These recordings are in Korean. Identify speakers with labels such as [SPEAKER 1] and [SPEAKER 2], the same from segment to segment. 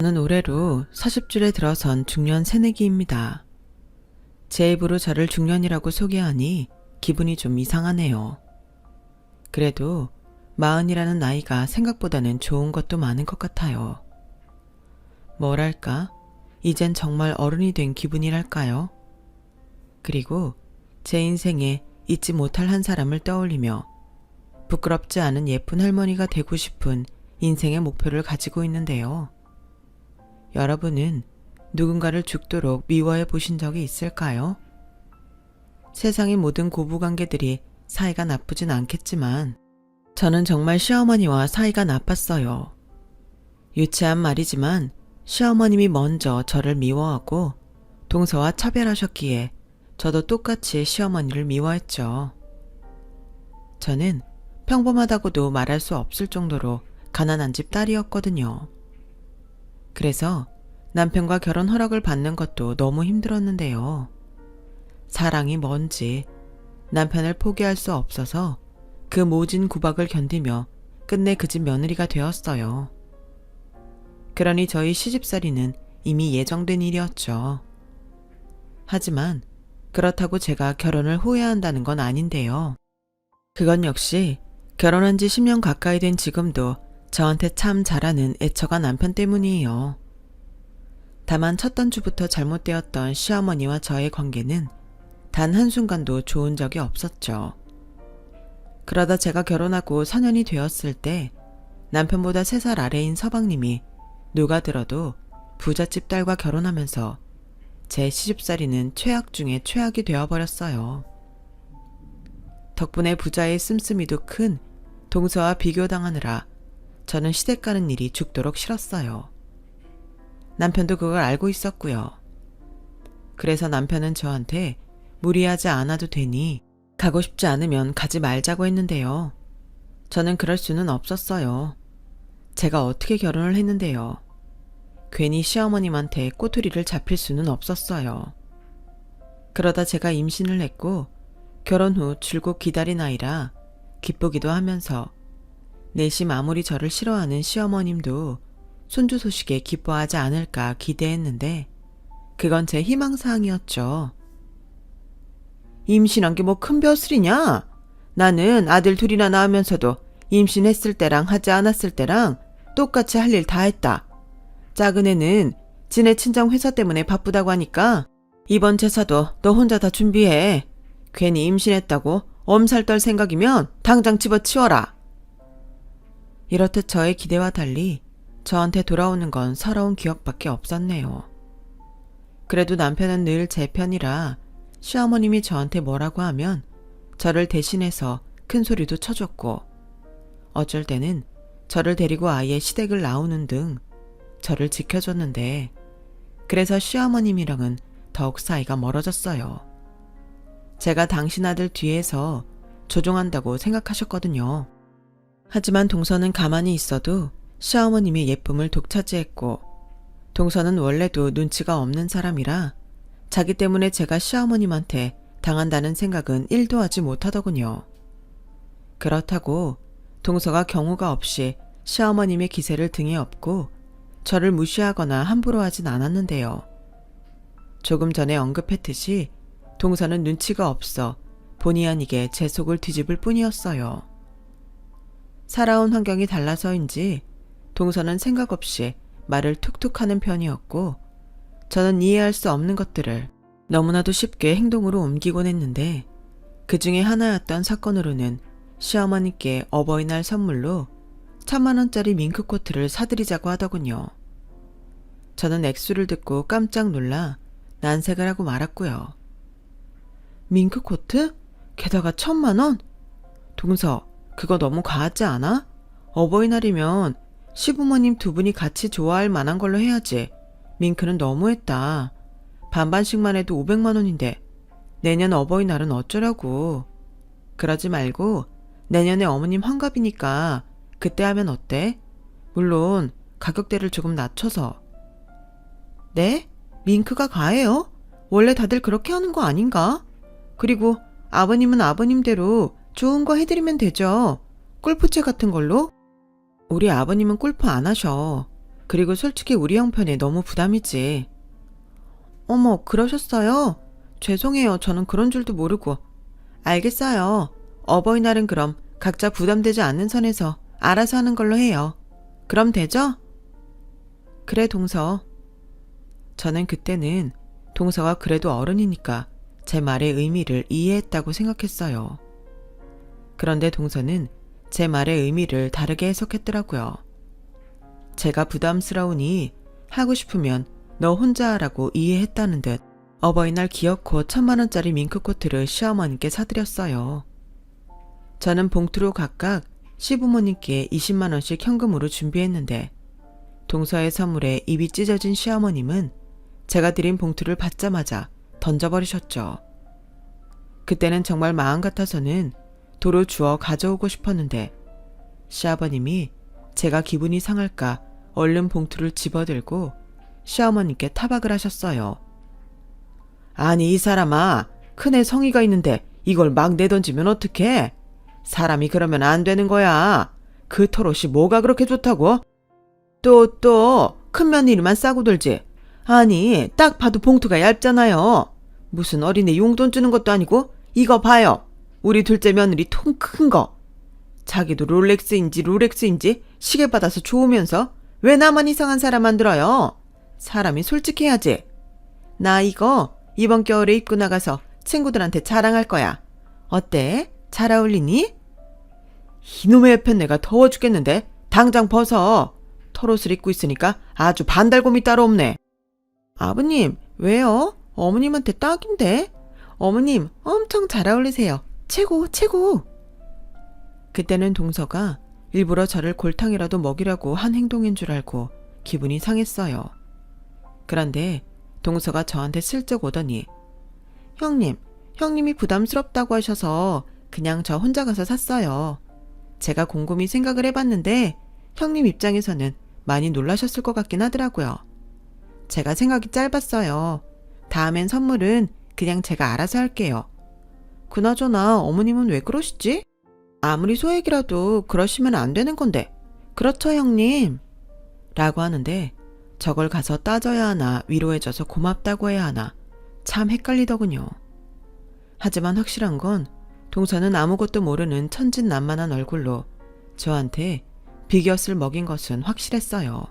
[SPEAKER 1] 저는 올해로 40줄에 들어선 중년 새내기입니다. 제 입으로 저를 중년이라고 소개하니 기분이 좀 이상하네요. 그래도 40이라는 나이가 생각보다는 좋은 것도 많은 것 같아요. 뭐랄까, 이젠 정말 어른이 된 기분이랄까요? 그리고 제 인생에 잊지 못할 한 사람을 떠올리며 부끄럽지 않은 예쁜 할머니가 되고 싶은 인생의 목표를 가지고 있는데요. 여러분은 누군가를 죽도록 미워해 보신 적이 있을까요? 세상의 모든 고부관계들이 사이가 나쁘진 않겠지만 저는 정말 시어머니와 사이가 나빴어요. 유치한 말이지만 시어머님이 먼저 저를 미워하고 동서와 차별하셨기에 저도 똑같이 시어머니를 미워했죠. 저는 평범하다고도 말할 수 없을 정도로 가난한 집 딸이었거든요. 그래서 남편과 결혼 허락을 받는 것도 너무 힘들었는데요. 사랑이 뭔지 남편을 포기할 수 없어서 그 모진 구박을 견디며 끝내 그 집 며느리가 되었어요. 그러니 저희 시집살이는 이미 예정된 일이었죠. 하지만 그렇다고 제가 결혼을 후회한다는 건 아닌데요. 그건 역시 결혼한 지 10년 가까이 된 지금도 저한테 참 잘하는 애처가 남편 때문이에요. 다만 첫 단추부터 잘못되었던 시어머니와 저의 관계는 단 한순간도 좋은 적이 없었죠. 그러다 제가 결혼하고 4년이 되었을 때 남편보다 3살 아래인 서방님이 누가 들어도 부잣집 딸과 결혼하면서 제 시집살이는 최악 중에 최악이 되어버렸어요. 덕분에 부자의 씀씀이도 큰 동서와 비교당하느라 저는 시댁 가는 일이 죽도록 싫었어요. 남편도 그걸 알고 있었고요. 그래서 남편은 저한테 무리하지 않아도 되니 가고 싶지 않으면 가지 말자고 했는데요. 저는 그럴 수는 없었어요. 제가 어떻게 결혼을 했는데요. 괜히 시어머님한테 꼬투리를 잡힐 수는 없었어요. 그러다 제가 임신을 했고 결혼 후 줄곧 기다린 아이라 기쁘기도 하면서 내심 아무리 저를 싫어하는 시어머님도 손주 소식에 기뻐하지 않을까 기대했는데 그건 제 희망사항이었죠. 임신한 게 뭐 큰 벼슬이냐? 나는 아들 둘이나 낳으면서도 임신했을 때랑 하지 않았을 때랑 똑같이 할 일 다 했다. 작은 애는 지네 친정 회사 때문에 바쁘다고 하니까 이번 제사도 너 혼자 다 준비해. 괜히 임신했다고 엄살 떨 생각이면 당장 집어치워라. 이렇듯 저의 기대와 달리 저한테 돌아오는 건 서러운 기억밖에 없었네요. 그래도 남편은 늘 제 편이라 시어머님이 저한테 뭐라고 하면 저를 대신해서 큰 소리도 쳐줬고 어쩔 때는 저를 데리고 아예 시댁을 나오는 등 저를 지켜줬는데 그래서 시어머님이랑은 더욱 사이가 멀어졌어요. 제가 당신 아들 뒤에서 조종한다고 생각하셨거든요. 하지만 동서는 가만히 있어도 시어머님의 예쁨을 독차지했고 동서는 원래도 눈치가 없는 사람이라 자기 때문에 제가 시어머님한테 당한다는 생각은 1도 하지 못하더군요. 그렇다고 동서가 경우가 없이 시어머님의 기세를 등에 업고 저를 무시하거나 함부로 하진 않았는데요. 조금 전에 언급했듯이 동서는 눈치가 없어 본의 아니게 제 속을 뒤집을 뿐이었어요. 살아온 환경이 달라서인지 동서는 생각 없이 말을 툭툭 하는 편이었고 저는 이해할 수 없는 것들을 너무나도 쉽게 행동으로 옮기곤 했는데 그 중에 하나였던 사건으로는 시어머니께 어버이날 선물로 1000만원짜리 밍크코트를 사드리자고 하더군요. 저는 액수를 듣고 깜짝 놀라 난색을 하고 말았고요. 밍크코트? 게다가 1000만원? 동서, 그거 너무 과하지 않아? 어버이날이면 시부모님 두 분이 같이 좋아할 만한 걸로 해야지. 밍크는 너무했다. 반반씩만 해도 500만원인데 내년 어버이날은 어쩌라고. 그러지 말고 내년에 어머님 환갑이니까 그때 하면 어때? 물론 가격대를 조금 낮춰서. 네? 밍크가 과해요? 원래 다들 그렇게 하는 거 아닌가? 그리고 아버님은 아버님대로 좋은 거 해드리면 되죠. 골프채 같은 걸로? 우리 아버님은 골프 안 하셔. 그리고 솔직히 우리 형편에 너무 부담이지. 어머, 그러셨어요? 죄송해요. 저는 그런 줄도 모르고. 알겠어요. 어버이날은 그럼 각자 부담되지 않는 선에서 알아서 하는 걸로 해요. 그럼 되죠? 그래, 동서. 저는 그때는 동서가 그래도 어른이니까 제 말의 의미를 이해했다고 생각했어요. 그런데 동서는 제 말의 의미를 다르게 해석했더라고요. 제가 부담스러우니 하고 싶으면 너 혼자 하라고 이해했다는 듯 어버이날 기어코 1,000만원짜리 밍크코트를 시어머니께 사드렸어요. 저는 봉투로 각각 시부모님께 20만원씩 현금으로 준비했는데 동서의 선물에 입이 찢어진 시어머님은 제가 드린 봉투를 받자마자 던져버리셨죠. 그때는 정말 마음 같아서는 도로 주워 가져오고 싶었는데 시아버님이 제가 기분이 상할까 얼른 봉투를 집어들고 시어머니께 타박을 하셨어요. 아니 이 사람아, 큰애 성의가 있는데 이걸 막 내던지면 어떡해? 사람이 그러면 안 되는 거야. 그 털옷이 뭐가 그렇게 좋다고? 또 큰며느리만 싸고 돌지. 아니 딱 봐도 봉투가 얇잖아요. 무슨 어린애 용돈 주는 것도 아니고. 이거 봐요. 우리 둘째 며느리 통 큰 거. 자기도 롤렉스인지 시계 받아서 좋으면서 왜 나만 이상한 사람 만들어요? 사람이 솔직해야지. 나 이거 이번 겨울에 입고 나가서 친구들한테 자랑할 거야. 어때? 잘 어울리니? 이놈의 에펜네가 더워 죽겠는데 당장 벗어. 털옷을 입고 있으니까 아주 반달곰이 따로 없네. 아버님, 왜요? 어머님한테 딱인데? 어머님 엄청 잘 어울리세요. 최고. 그때는 동서가 일부러 저를 골탕이라도 먹이려고 한 행동인 줄 알고 기분이 상했어요. 그런데 동서가 저한테 슬쩍 오더니 형님이 부담스럽다고 하셔서 그냥 저 혼자 가서 샀어요. 제가 곰곰이 생각을 해봤는데 형님 입장에서는 많이 놀라셨을 것 같긴 하더라고요. 제가 생각이 짧았어요. 다음엔 선물은 그냥 제가 알아서 할게요. 그나저나 어머님은 왜 그러시지? 아무리 소액이라도 그러시면 안 되는 건데. 그렇죠, 형님? 라고 하는데 저걸 가서 따져야 하나 위로해줘서 고맙다고 해야 하나 참 헷갈리더군요. 하지만 확실한 건 동서는 아무것도 모르는 천진난만한 얼굴로 저한테 비곁을 먹인 것은 확실했어요.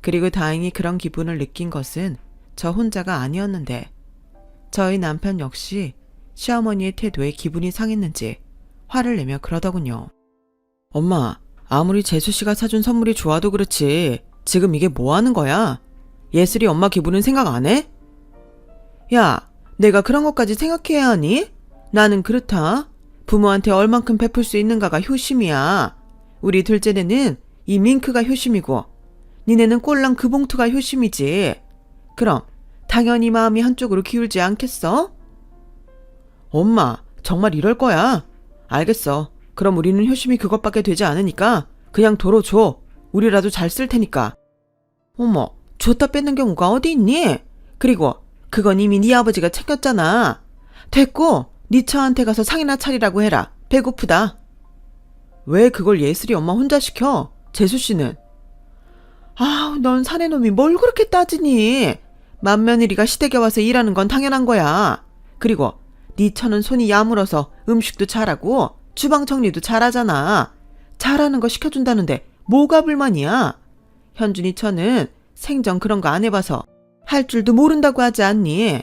[SPEAKER 1] 그리고 다행히 그런 기분을 느낀 것은 저 혼자가 아니었는데 저희 남편 역시 시어머니의 태도에 기분이 상했는지 화를 내며 그러더군요. 엄마, 아무리 재수씨가 사준 선물이 좋아도 그렇지 지금 이게 뭐 하는 거야? 예슬이 엄마 기분은 생각 안 해? 야, 내가 그런 것까지 생각해야 하니? 나는 그렇다. 부모한테 얼만큼 베풀 수 있는가가 효심이야. 우리 둘째네는 이 밍크가 효심이고 니네는 꼴랑 그 봉투가 효심이지. 그럼 당연히 마음이 한쪽으로 기울지 않겠어? 엄마, 정말 이럴 거야? 알겠어. 그럼 우리는 효심이 그것밖에 되지 않으니까 그냥 도로 줘. 우리라도 잘 쓸 테니까. 어머, 줬다 뺏는 경우가 어디 있니? 그리고 그건 이미 네 아버지가 챙겼잖아. 됐고 네 처한테 가서 상이나 차리라고 해라. 배고프다. 왜 그걸 예슬이 엄마 혼자 시켜? 재수씨는. 아우, 넌 사내놈이 뭘 그렇게 따지니? 맏며느리가 시댁에 와서 일하는 건 당연한 거야. 그리고 네 처는 손이 야물어서 음식도 잘하고 주방 정리도 잘하잖아. 잘하는 거 시켜준다는데 뭐가 불만이야? 현준이 처는 생전 그런 거 안 해봐서 할 줄도 모른다고 하지 않니?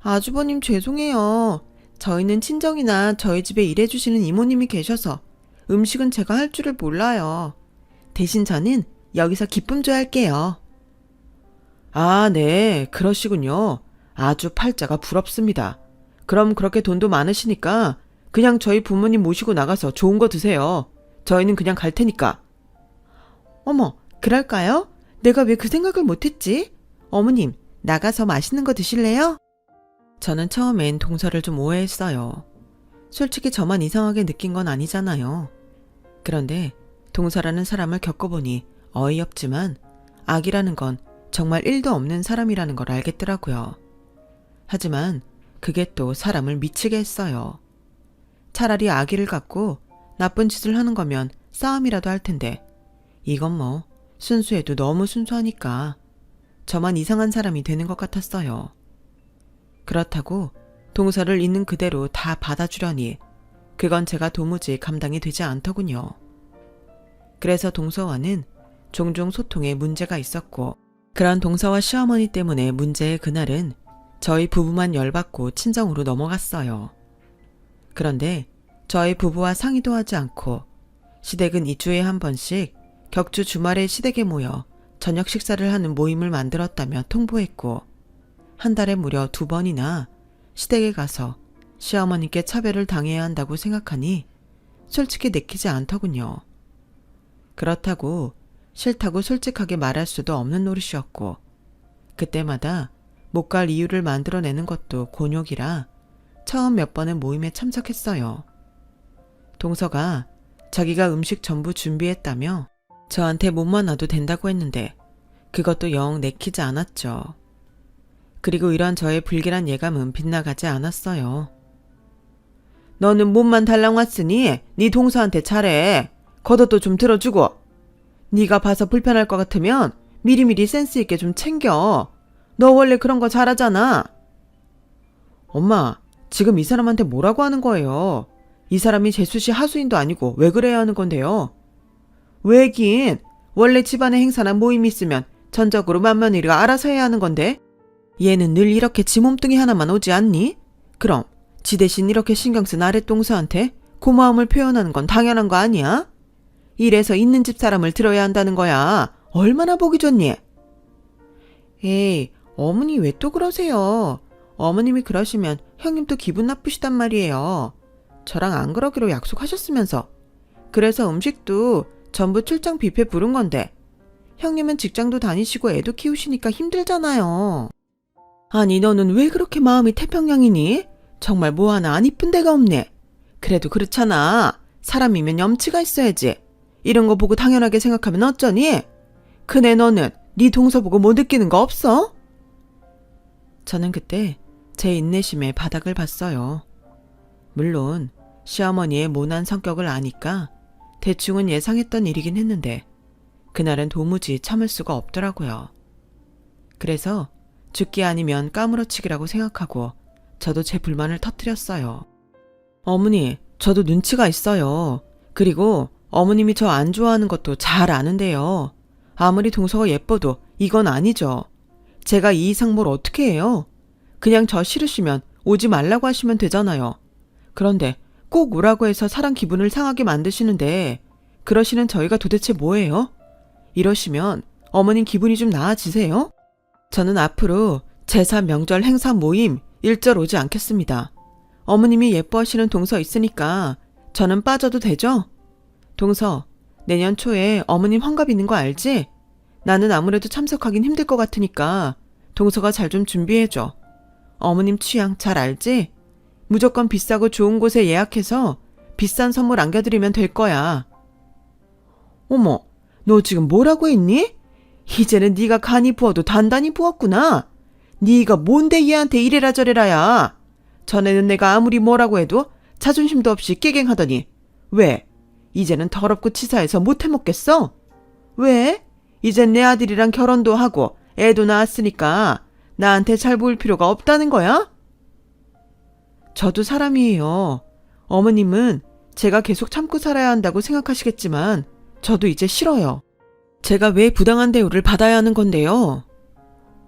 [SPEAKER 1] 아주버님 죄송해요. 저희는 친정이나 저희 집에 일해주시는 이모님이 계셔서 음식은 제가 할 줄을 몰라요. 대신 저는 여기서 기쁨 조할게요. 아, 네, 그러시군요. 아주 팔자가 부럽습니다. 그럼 그렇게 돈도 많으시니까 그냥 저희 부모님 모시고 나가서 좋은 거 드세요. 저희는 그냥 갈 테니까. 어머, 그럴까요? 내가 왜 그 생각을 못했지? 어머님, 나가서 맛있는 거 드실래요? 저는 처음엔 동서를 좀 오해했어요. 솔직히 저만 이상하게 느낀 건 아니잖아요. 그런데 동서라는 사람을 겪어보니 어이없지만 악이라는 건 정말 1도 없는 사람이라는 걸 알겠더라고요. 하지만 그게 또 사람을 미치게 했어요. 차라리 악의를 갖고 나쁜 짓을 하는 거면 싸움이라도 할 텐데 이건 뭐 순수해도 너무 순수하니까 저만 이상한 사람이 되는 것 같았어요. 그렇다고 동서를 있는 그대로 다 받아주려니 그건 제가 도무지 감당이 되지 않더군요. 그래서 동서와는 종종 소통에 문제가 있었고, 그런 동서와 시어머니 때문에 문제의 그날은 저희 부부만 열받고 친정으로 넘어갔어요. 그런데 저희 부부와 상의도 하지 않고 시댁은 2주에 한 번씩 격주 주말에 시댁에 모여 저녁 식사를 하는 모임을 만들었다며 통보했고, 한 달에 무려 2번이나 시댁에 가서 시어머니께 차별을 당해야 한다고 생각하니 솔직히 내키지 않더군요. 그렇다고 싫다고 솔직하게 말할 수도 없는 노릇이었고, 그때마다 못 갈 이유를 만들어내는 것도 곤욕이라 처음 몇 번의 모임에 참석했어요. 동서가 자기가 음식 전부 준비했다며 저한테 몸만 놔도 된다고 했는데 그것도 영 내키지 않았죠. 그리고 이런 저의 불길한 예감은 빗나가지 않았어요. 너는 몸만 달랑 왔으니 네 동서한테 잘해. 겉옷도 좀 들어주고. 네가 봐서 불편할 것 같으면 미리미리 센스 있게 좀 챙겨. 너 원래 그런 거 잘하잖아. 엄마, 지금 이 사람한테 뭐라고 하는 거예요? 이 사람이 재수씨 하수인도 아니고 왜 그래야 하는 건데요? 왜긴, 원래 집안에 행사나 모임이 있으면 전적으로 맏며느리가 알아서 해야 하는 건데 얘는 늘 이렇게 지 몸뚱이 하나만 오지 않니? 그럼 지 대신 이렇게 신경 쓴 아랫동서한테 고마움을 표현하는 건 당연한 거 아니야? 이래서 있는 집 사람을 들어야 한다는 거야. 얼마나 보기 좋니? 에이, 어머니 왜 또 그러세요? 어머님이 그러시면 형님도 기분 나쁘시단 말이에요. 저랑 안 그러기로 약속하셨으면서. 그래서 음식도 전부 출장 뷔페 부른 건데 형님은 직장도 다니시고 애도 키우시니까 힘들잖아요. 아니 너는 왜 그렇게 마음이 태평양이니? 정말 뭐 하나 안 이쁜 데가 없네. 그래도 그렇잖아. 사람이면 염치가 있어야지. 이런 거 보고 당연하게 생각하면 어쩌니? 그네 너는 네 동서 보고 뭐 느끼는 거 없어? 저는 그때 제 인내심의 바닥을 봤어요. 물론 시어머니의 모난 성격을 아니까 대충은 예상했던 일이긴 했는데 그날은 도무지 참을 수가 없더라고요. 그래서 죽기 아니면 까무러치기라고 생각하고 저도 제 불만을 터뜨렸어요. 어머니, 저도 눈치가 있어요. 그리고 어머님이 저 안 좋아하는 것도 잘 아는데요. 아무리 동서가 예뻐도 이건 아니죠. 제가 이 이상 뭘 어떻게 해요? 그냥 저 싫으시면 오지 말라고 하시면 되잖아요. 그런데 꼭 오라고 해서 사람 기분을 상하게 만드시는데 그러시는 저희가 도대체 뭐예요? 이러시면 어머님 기분이 좀 나아지세요? 저는 앞으로 제사, 명절, 행사, 모임 일절 오지 않겠습니다. 어머님이 예뻐하시는 동서 있으니까 저는 빠져도 되죠? 동서, 내년 초에 어머님 환갑 있는 거 알지? 나는 아무래도 참석하긴 힘들 것 같으니까 동서가 잘 좀 준비해줘. 어머님 취향 잘 알지? 무조건 비싸고 좋은 곳에 예약해서 비싼 선물 안겨드리면 될 거야. 어머, 너 지금 뭐라고 했니? 이제는 네가 간이 부어도 단단히 부었구나. 네가 뭔데 얘한테 이래라 저래라야. 전에는 내가 아무리 뭐라고 해도 자존심도 없이 깨갱하더니 왜? 이제는 더럽고 치사해서 못 해먹겠어? 왜? 이젠 내 아들이랑 결혼도 하고 애도 낳았으니까 나한테 잘 보일 필요가 없다는 거야? 저도 사람이에요. 어머님은 제가 계속 참고 살아야 한다고 생각하시겠지만 저도 이제 싫어요. 제가 왜 부당한 대우를 받아야 하는 건데요?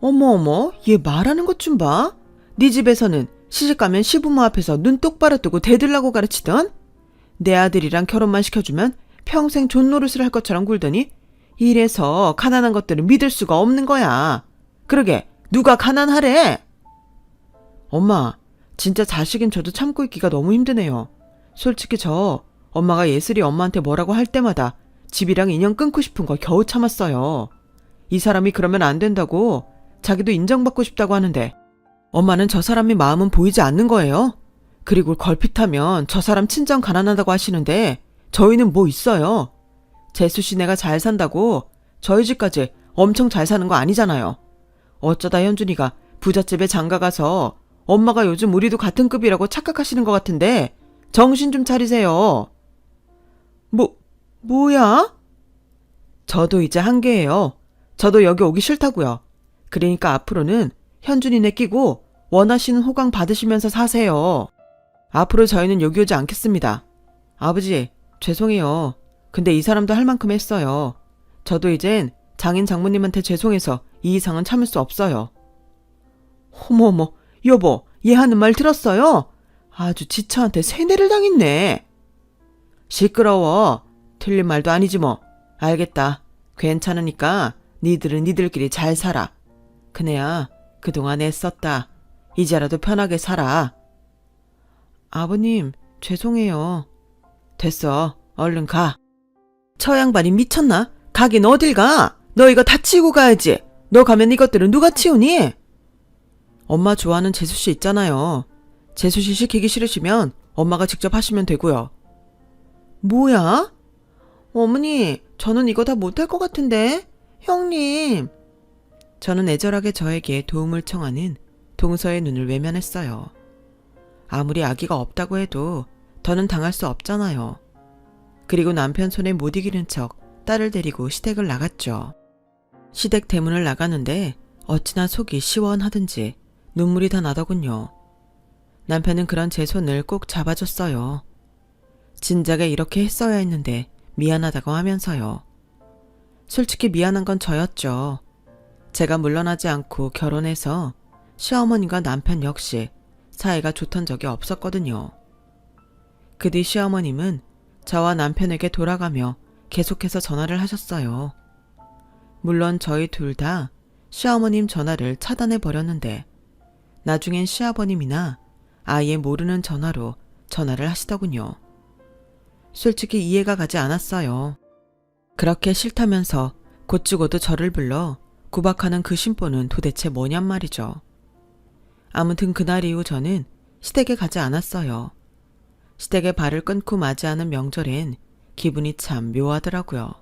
[SPEAKER 1] 어머, 얘 말하는 것 좀 봐. 네 집에서는 시집가면 시부모 앞에서 눈 똑바로 뜨고 대들라고 가르치던 내 아들이랑 결혼만 시켜주면 평생 존노릇을 할 것처럼 굴더니 이래서 가난한 것들은 믿을 수가 없는 거야. 그러게 누가 가난하래? 엄마, 진짜 자식인 저도 참고 있기가 너무 힘드네요. 솔직히 저 엄마가 예슬이 엄마한테 뭐라고 할 때마다 집이랑 인연 끊고 싶은 거 겨우 참았어요. 이 사람이 그러면 안 된다고 자기도 인정받고 싶다고 하는데 엄마는 저 사람의 마음은 보이지 않는 거예요. 그리고 걸핏하면 저 사람 친정 가난하다고 하시는데 저희는 뭐 있어요. 재수씨 내가 잘 산다고 저희 집까지 엄청 잘 사는 거 아니잖아요. 어쩌다 현준이가 부잣집에 장가가서 엄마가 요즘 우리도 같은 급이라고 착각하시는 것 같은데 정신 좀 차리세요. 뭐야? 저도 이제 한계예요. 저도 여기 오기 싫다고요. 그러니까 앞으로는 현준이네 끼고 원하시는 호강 받으시면서 사세요. 앞으로 저희는 여기 오지 않겠습니다. 아버지, 죄송해요. 근데 이 사람도 할 만큼 했어요. 저도 이젠 장인 장모님한테 죄송해서 이 이상은 참을 수 없어요. 어머어머, 여보, 얘 하는 말 들었어요? 아주 지처한테 세뇌를 당했네. 시끄러워. 틀린 말도 아니지 뭐. 알겠다. 괜찮으니까 니들은 니들끼리 잘 살아. 그네야, 그동안 애썼다. 이제라도 편하게 살아. 아버님, 죄송해요. 됐어. 얼른 가. 저 양반이 미쳤나? 가긴 어딜 가? 너 이거 다 치우고 가야지. 너 가면 이것들은 누가 치우니? 엄마 좋아하는 재수씨 있잖아요. 재수씨 시키기 싫으시면 엄마가 직접 하시면 되고요. 뭐야? 어머니, 저는 이거 다 못할 것 같은데? 형님. 저는 애절하게 저에게 도움을 청하는 동서의 눈을 외면했어요. 아무리 아기가 없다고 해도 더는 당할 수 없잖아요. 그리고 남편 손에 못 이기는 척 딸을 데리고 시댁을 나갔죠. 시댁 대문을 나가는데 어찌나 속이 시원하든지 눈물이 다 나더군요. 남편은 그런 제 손을 꼭 잡아줬어요. 진작에 이렇게 했어야 했는데 미안하다고 하면서요. 솔직히 미안한 건 저였죠. 제가 물러나지 않고 결혼해서 시어머니가 남편 역시 사이가 좋던 적이 없었거든요. 그 뒤 시어머님은 저와 남편에게 돌아가며 계속해서 전화를 하셨어요. 물론 저희 둘 다 시어머님 전화를 차단해버렸는데 나중엔 시아버님이나 아예 모르는 전화로 전화를 하시더군요. 솔직히 이해가 가지 않았어요. 그렇게 싫다면서 곧죽어도 저를 불러 구박하는 그 심보는 도대체 뭐냔 말이죠. 아무튼 그날 이후 저는 시댁에 가지 않았어요. 시댁에 발을 끊고 맞이하는 명절엔 기분이 참 묘하더라고요.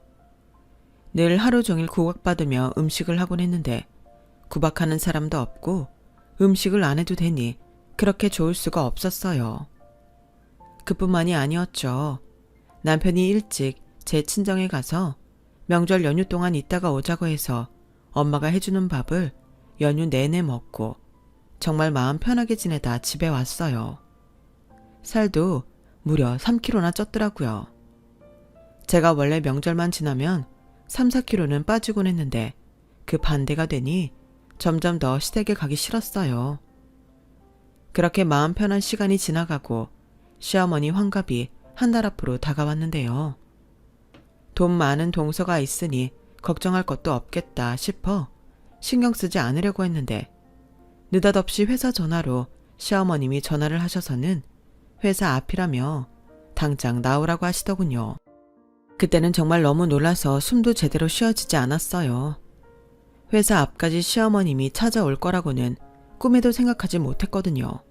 [SPEAKER 1] 늘 하루 종일 구박받으며 음식을 하곤 했는데 구박하는 사람도 없고 음식을 안 해도 되니 그렇게 좋을 수가 없었어요. 그뿐만이 아니었죠. 남편이 일찍 제 친정에 가서 명절 연휴 동안 있다가 오자고 해서 엄마가 해주는 밥을 연휴 내내 먹고 정말 마음 편하게 지내다 집에 왔어요. 살도 무려 3kg나 쪘더라고요. 제가 원래 명절만 지나면 3, 4kg는 빠지곤 했는데 그 반대가 되니 점점 더 시댁에 가기 싫었어요. 그렇게 마음 편한 시간이 지나가고 시어머니 환갑이 한 달 앞으로 다가왔는데요. 돈 많은 동서가 있으니 걱정할 것도 없겠다 싶어 신경 쓰지 않으려고 했는데 느닷없이 회사 전화로 시어머님이 전화를 하셔서는 회사 앞이라며 당장 나오라고 하시더군요. 그때는 정말 너무 놀라서 숨도 제대로 쉬어지지 않았어요. 회사 앞까지 시어머님이 찾아올 거라고는 꿈에도 생각하지 못했거든요.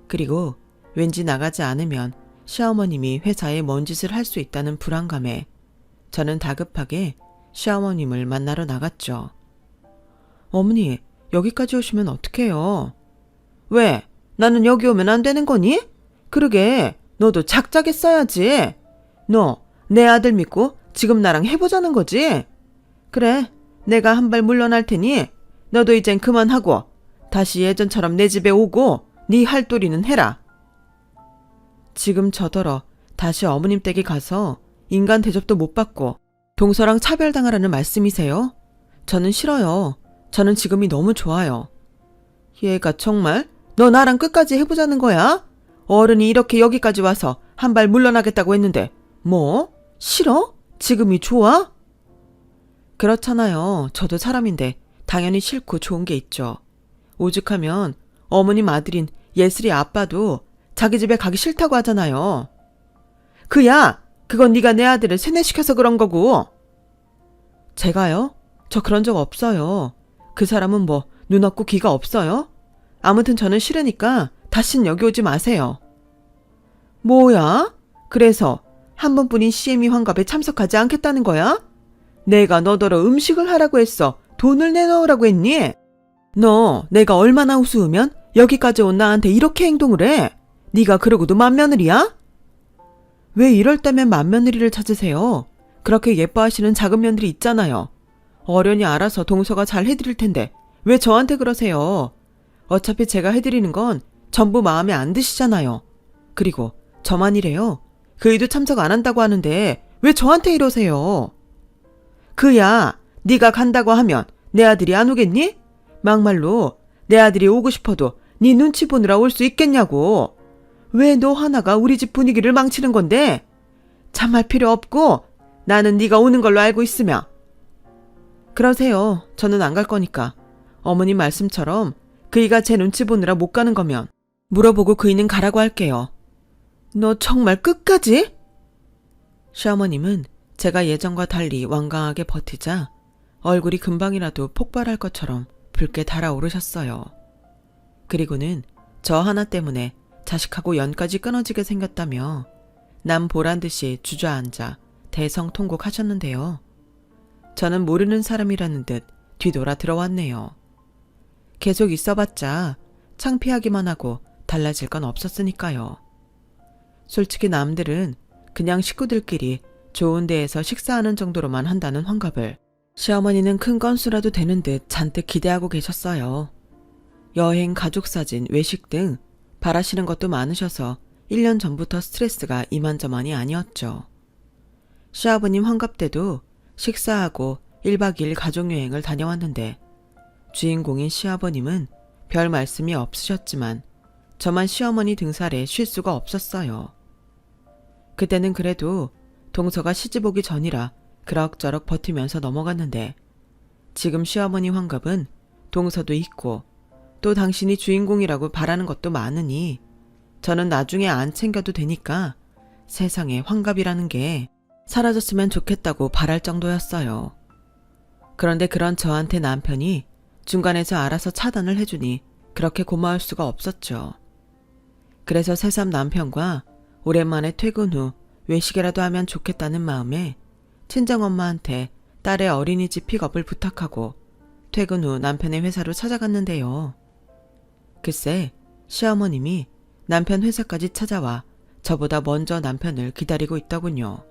[SPEAKER 1] 그리고 왠지 나가지 않으면 시어머님이 회사에 뭔 짓을 할 수 있다는 불안감에 저는 다급하게 시어머님을 만나러 나갔죠. 어머니, 여기까지 오시면 어떡해요? 왜? 나는 여기 오면 안 되는 거니? 그러게, 너도 작작에 써야지. 너, 내 아들 믿고 지금 나랑 해보자는 거지? 그래, 내가 한 발 물러날 테니 너도 이젠 그만하고 다시 예전처럼 내 집에 오고 네 할도리는 해라. 지금 저더러 다시 어머님 댁에 가서 인간 대접도 못 받고 동서랑 차별당하라는 말씀이세요? 저는 싫어요. 저는 지금이 너무 좋아요. 얘가 정말 너 나랑 끝까지 해보자는 거야? 어른이 이렇게 여기까지 와서 한 발 물러나겠다고 했는데 뭐? 싫어? 지금이 좋아? 그렇잖아요. 저도 사람인데 당연히 싫고 좋은 게 있죠. 오죽하면 어머님 아들인 예슬이 아빠도 자기 집에 가기 싫다고 하잖아요. 그야, 그건 네가 내 아들을 세뇌시켜서 그런 거고. 제가요? 저 그런 적 없어요. 그 사람은 뭐 눈 없고 귀가 없어요? 아무튼 저는 싫으니까 다신 여기 오지 마세요. 뭐야? 그래서 한 번뿐인 CME 환갑에 참석하지 않겠다는 거야? 내가 너더러 음식을 하라고 했어. 돈을 내놓으라고 했니? 너 내가 얼마나 우스우면 여기까지 온 나한테 이렇게 행동을 해? 네가 그러고도 맏며느리야? 왜 이럴 때면 맏며느리를 찾으세요? 그렇게 예뻐하시는 작은 며느리 있잖아요. 어련히 알아서 동서가 잘 해드릴 텐데 왜 저한테 그러세요? 어차피 제가 해드리는 건 전부 마음에 안 드시잖아요. 그리고 저만이래요. 그이도 참석 안 한다고 하는데 왜 저한테 이러세요? 그야 네가 간다고 하면 내 아들이 안 오겠니? 막말로 내 아들이 오고 싶어도 네 눈치 보느라 올 수 있겠냐고. 왜 너 하나가 우리 집 분위기를 망치는 건데? 참할 필요 없고 나는 네가 오는 걸로 알고 있으며. 그러세요. 저는 안 갈 거니까. 어머님 말씀처럼 그이가 제 눈치 보느라 못 가는 거면 물어보고 그이는 가라고 할게요. 너 정말 끝까지? 시어머님은 제가 예전과 달리 완강하게 버티자 얼굴이 금방이라도 폭발할 것처럼 붉게 달아오르셨어요. 그리고는 저 하나 때문에 자식하고 연까지 끊어지게 생겼다며 남 보란 듯이 주저앉아 대성통곡하셨는데요. 저는 모르는 사람이라는 듯 뒤돌아 들어왔네요. 계속 있어봤자 창피하기만 하고 달라질 건 없었으니까요. 솔직히 남들은 그냥 식구들끼리 좋은 데에서 식사하는 정도로만 한다는 환갑을 시어머니는 큰 건수라도 되는 듯 잔뜩 기대하고 계셨어요. 여행, 가족사진, 외식 등 바라시는 것도 많으셔서 1년 전부터 스트레스가 이만저만이 아니었죠. 시아버님 환갑 때도 식사하고 1박 2일 가족여행을 다녀왔는데 주인공인 시아버님은 별 말씀이 없으셨지만 저만 시어머니 등살에 쉴 수가 없었어요. 그때는 그래도 동서가 시집 오기 전이라 그럭저럭 버티면서 넘어갔는데 지금 시어머니 환갑은 동서도 있고 또 당신이 주인공이라고 바라는 것도 많으니 저는 나중에 안 챙겨도 되니까 세상에 환갑이라는 게 사라졌으면 좋겠다고 바랄 정도였어요. 그런데 그런 저한테 남편이 중간에서 알아서 차단을 해주니 그렇게 고마울 수가 없었죠. 그래서 새삼 남편과 오랜만에 퇴근 후 외식이라도 하면 좋겠다는 마음에 친정엄마한테 딸의 어린이집 픽업을 부탁하고 퇴근 후 남편의 회사로 찾아갔는데요. 글쎄 시어머님이 남편 회사까지 찾아와 저보다 먼저 남편을 기다리고 있더군요.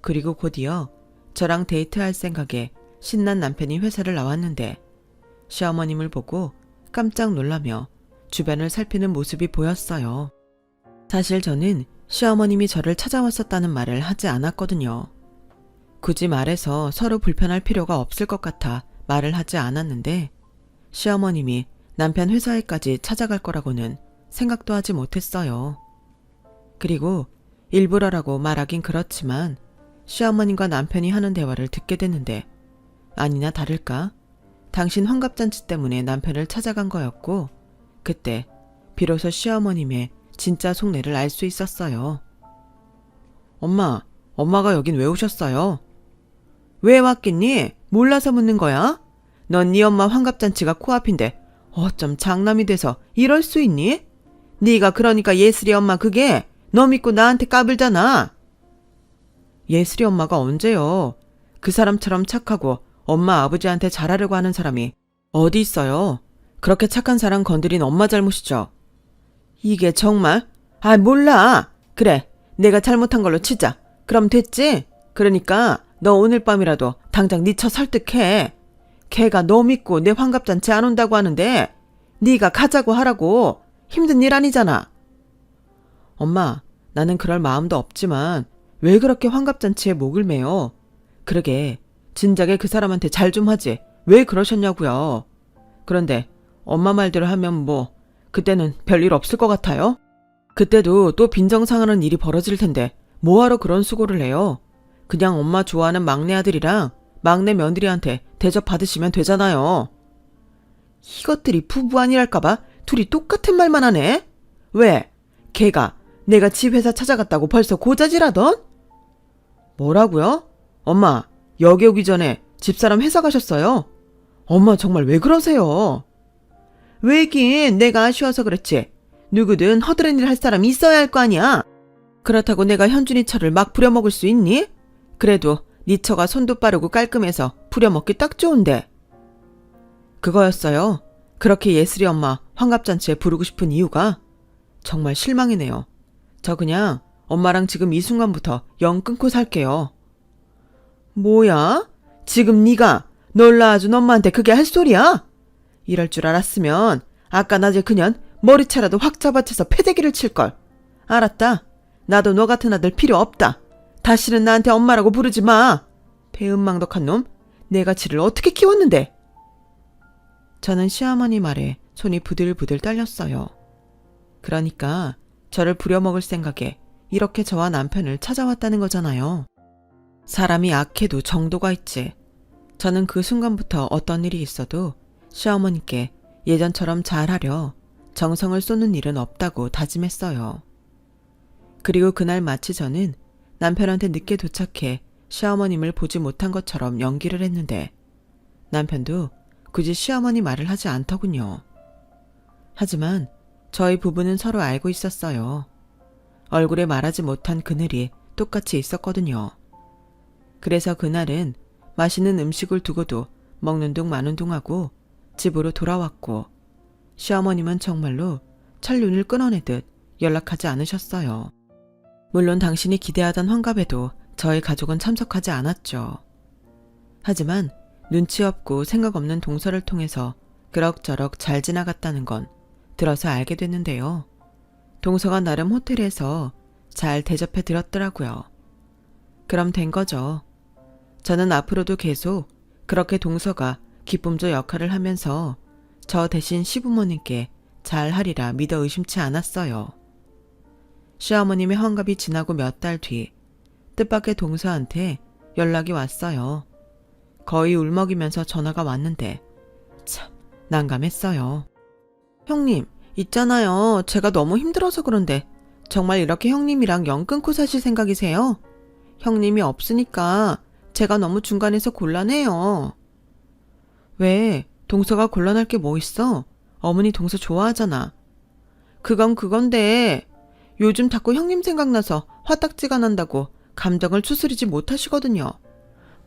[SPEAKER 1] 그리고 곧이어 저랑 데이트할 생각에 신난 남편이 회사를 나왔는데 시어머님을 보고 깜짝 놀라며 주변을 살피는 모습이 보였어요. 사실 저는 시어머님이 저를 찾아왔었다는 말을 하지 않았거든요. 굳이 말해서 서로 불편할 필요가 없을 것 같아 말을 하지 않았는데 시어머님이 남편 회사에까지 찾아갈 거라고는 생각도 하지 못했어요. 그리고 일부러라고 말하긴 그렇지만 시어머님과 남편이 하는 대화를 듣게 됐는데 아니나 다를까 당신 환갑잔치 때문에 남편을 찾아간 거였고 그때 비로소 시어머님의 진짜 속내를 알 수 있었어요. 엄마가 여긴 왜 오셨어요? 왜 왔겠니? 몰라서 묻는 거야? 넌 네 엄마 환갑잔치가 코앞인데 어쩜 장남이 돼서 이럴 수 있니? 네가 그러니까 예슬이 엄마 그게 너 믿고 나한테 까불잖아. 예슬이 엄마가 언제요? 그 사람처럼 착하고 엄마 아버지한테 잘하려고 하는 사람이 어디 있어요? 그렇게 착한 사람 건드린 엄마 잘못이죠. 이게 정말? 아 몰라. 그래 내가 잘못한 걸로 치자. 그럼 됐지? 그러니까 너 오늘 밤이라도 당장 네 처 설득해. 걔가 너 믿고 내 환갑잔치 안 온다고 하는데 네가 가자고 하라고. 힘든 일 아니잖아. 엄마 나는 그럴 마음도 없지만 왜 그렇게 환갑잔치에 목을 매요? 그러게 진작에 그 사람한테 잘 좀 하지 왜 그러셨냐고요. 그런데 엄마 말대로 하면 뭐 그때는 별일 없을 것 같아요? 그때도 또 빈정상하는 일이 벌어질 텐데 뭐하러 그런 수고를 해요? 그냥 엄마 좋아하는 막내 아들이랑 막내 며느리한테 대접받으시면 되잖아요. 이것들이 부부 아니랄까봐 둘이 똑같은 말만 하네? 왜? 걔가 내가 집 회사 찾아갔다고 벌써 고자질하던? 뭐라고요? 엄마 여기 오기 전에 집사람 회사 가셨어요? 엄마 정말 왜 그러세요? 왜긴 내가 아쉬워서 그렇지. 누구든 허드렛 일 할 사람이 있어야 할 거 아니야. 그렇다고 내가 현준이 처를 막 부려먹을 수 있니? 그래도 네 처가 손도 빠르고 깔끔해서 부려먹기 딱 좋은데. 그거였어요. 그렇게 예슬이 엄마 환갑잔치에 부르고 싶은 이유가? 정말 실망이네요. 저 그냥 엄마랑 지금 이 순간부터 영 끊고 살게요. 뭐야? 지금 네가 널 낳아준 엄마한테 그게 할 소리야? 이럴 줄 알았으면 아까 낮에 그냥 머리채라도 확 잡아채서 패대기를 칠걸. 알았다. 나도 너 같은 아들 필요 없다. 다시는 나한테 엄마라고 부르지 마. 배은망덕한 놈. 내가 지를 어떻게 키웠는데. 저는 시어머니 말에 손이 부들부들 떨렸어요. 그러니까 저를 부려먹을 생각에 이렇게 저와 남편을 찾아왔다는 거잖아요. 사람이 악해도 정도가 있지. 저는 그 순간부터 어떤 일이 있어도 시어머니께 예전처럼 잘하려 정성을 쏟는 일은 없다고 다짐했어요. 그리고 그날 마치 저는 남편한테 늦게 도착해 시어머님을 보지 못한 것처럼 연기를 했는데 남편도 굳이 시어머니 말을 하지 않더군요. 하지만 저희 부부는 서로 알고 있었어요. 얼굴에 말하지 못한 그늘이 똑같이 있었거든요. 그래서 그날은 맛있는 음식을 두고도 먹는 둥 마는 둥 하고 집으로 돌아왔고 시어머님은 정말로 철눈을 끊어내듯 연락하지 않으셨어요. 물론 당신이 기대하던 환갑에도 저희 가족은 참석하지 않았죠. 하지만 눈치 없고 생각 없는 동서를 통해서 그럭저럭 잘 지나갔다는 건 들어서 알게 됐는데요. 동서가 나름 호텔에서 잘 대접해 드렸더라고요. 그럼 된 거죠. 저는 앞으로도 계속 그렇게 동서가 기쁨조 역할을 하면서 저 대신 시부모님께 잘 하리라 믿어 의심치 않았어요. 시어머님의 환갑이 지나고 몇 달 뒤 뜻밖의 동서한테 연락이 왔어요. 거의 울먹이면서 전화가 왔는데 참 난감했어요. 형님, 있잖아요. 제가 너무 힘들어서 그런데 정말 이렇게 형님이랑 연 끊고 사실 생각이세요? 형님이 없으니까 제가 너무 중간에서 곤란해요. 왜? 동서가 곤란할 게 뭐 있어? 어머니 동서 좋아하잖아. 그건 그건데 요즘 자꾸 형님 생각나서 화딱지가 난다고 감정을 추스리지 못하시거든요.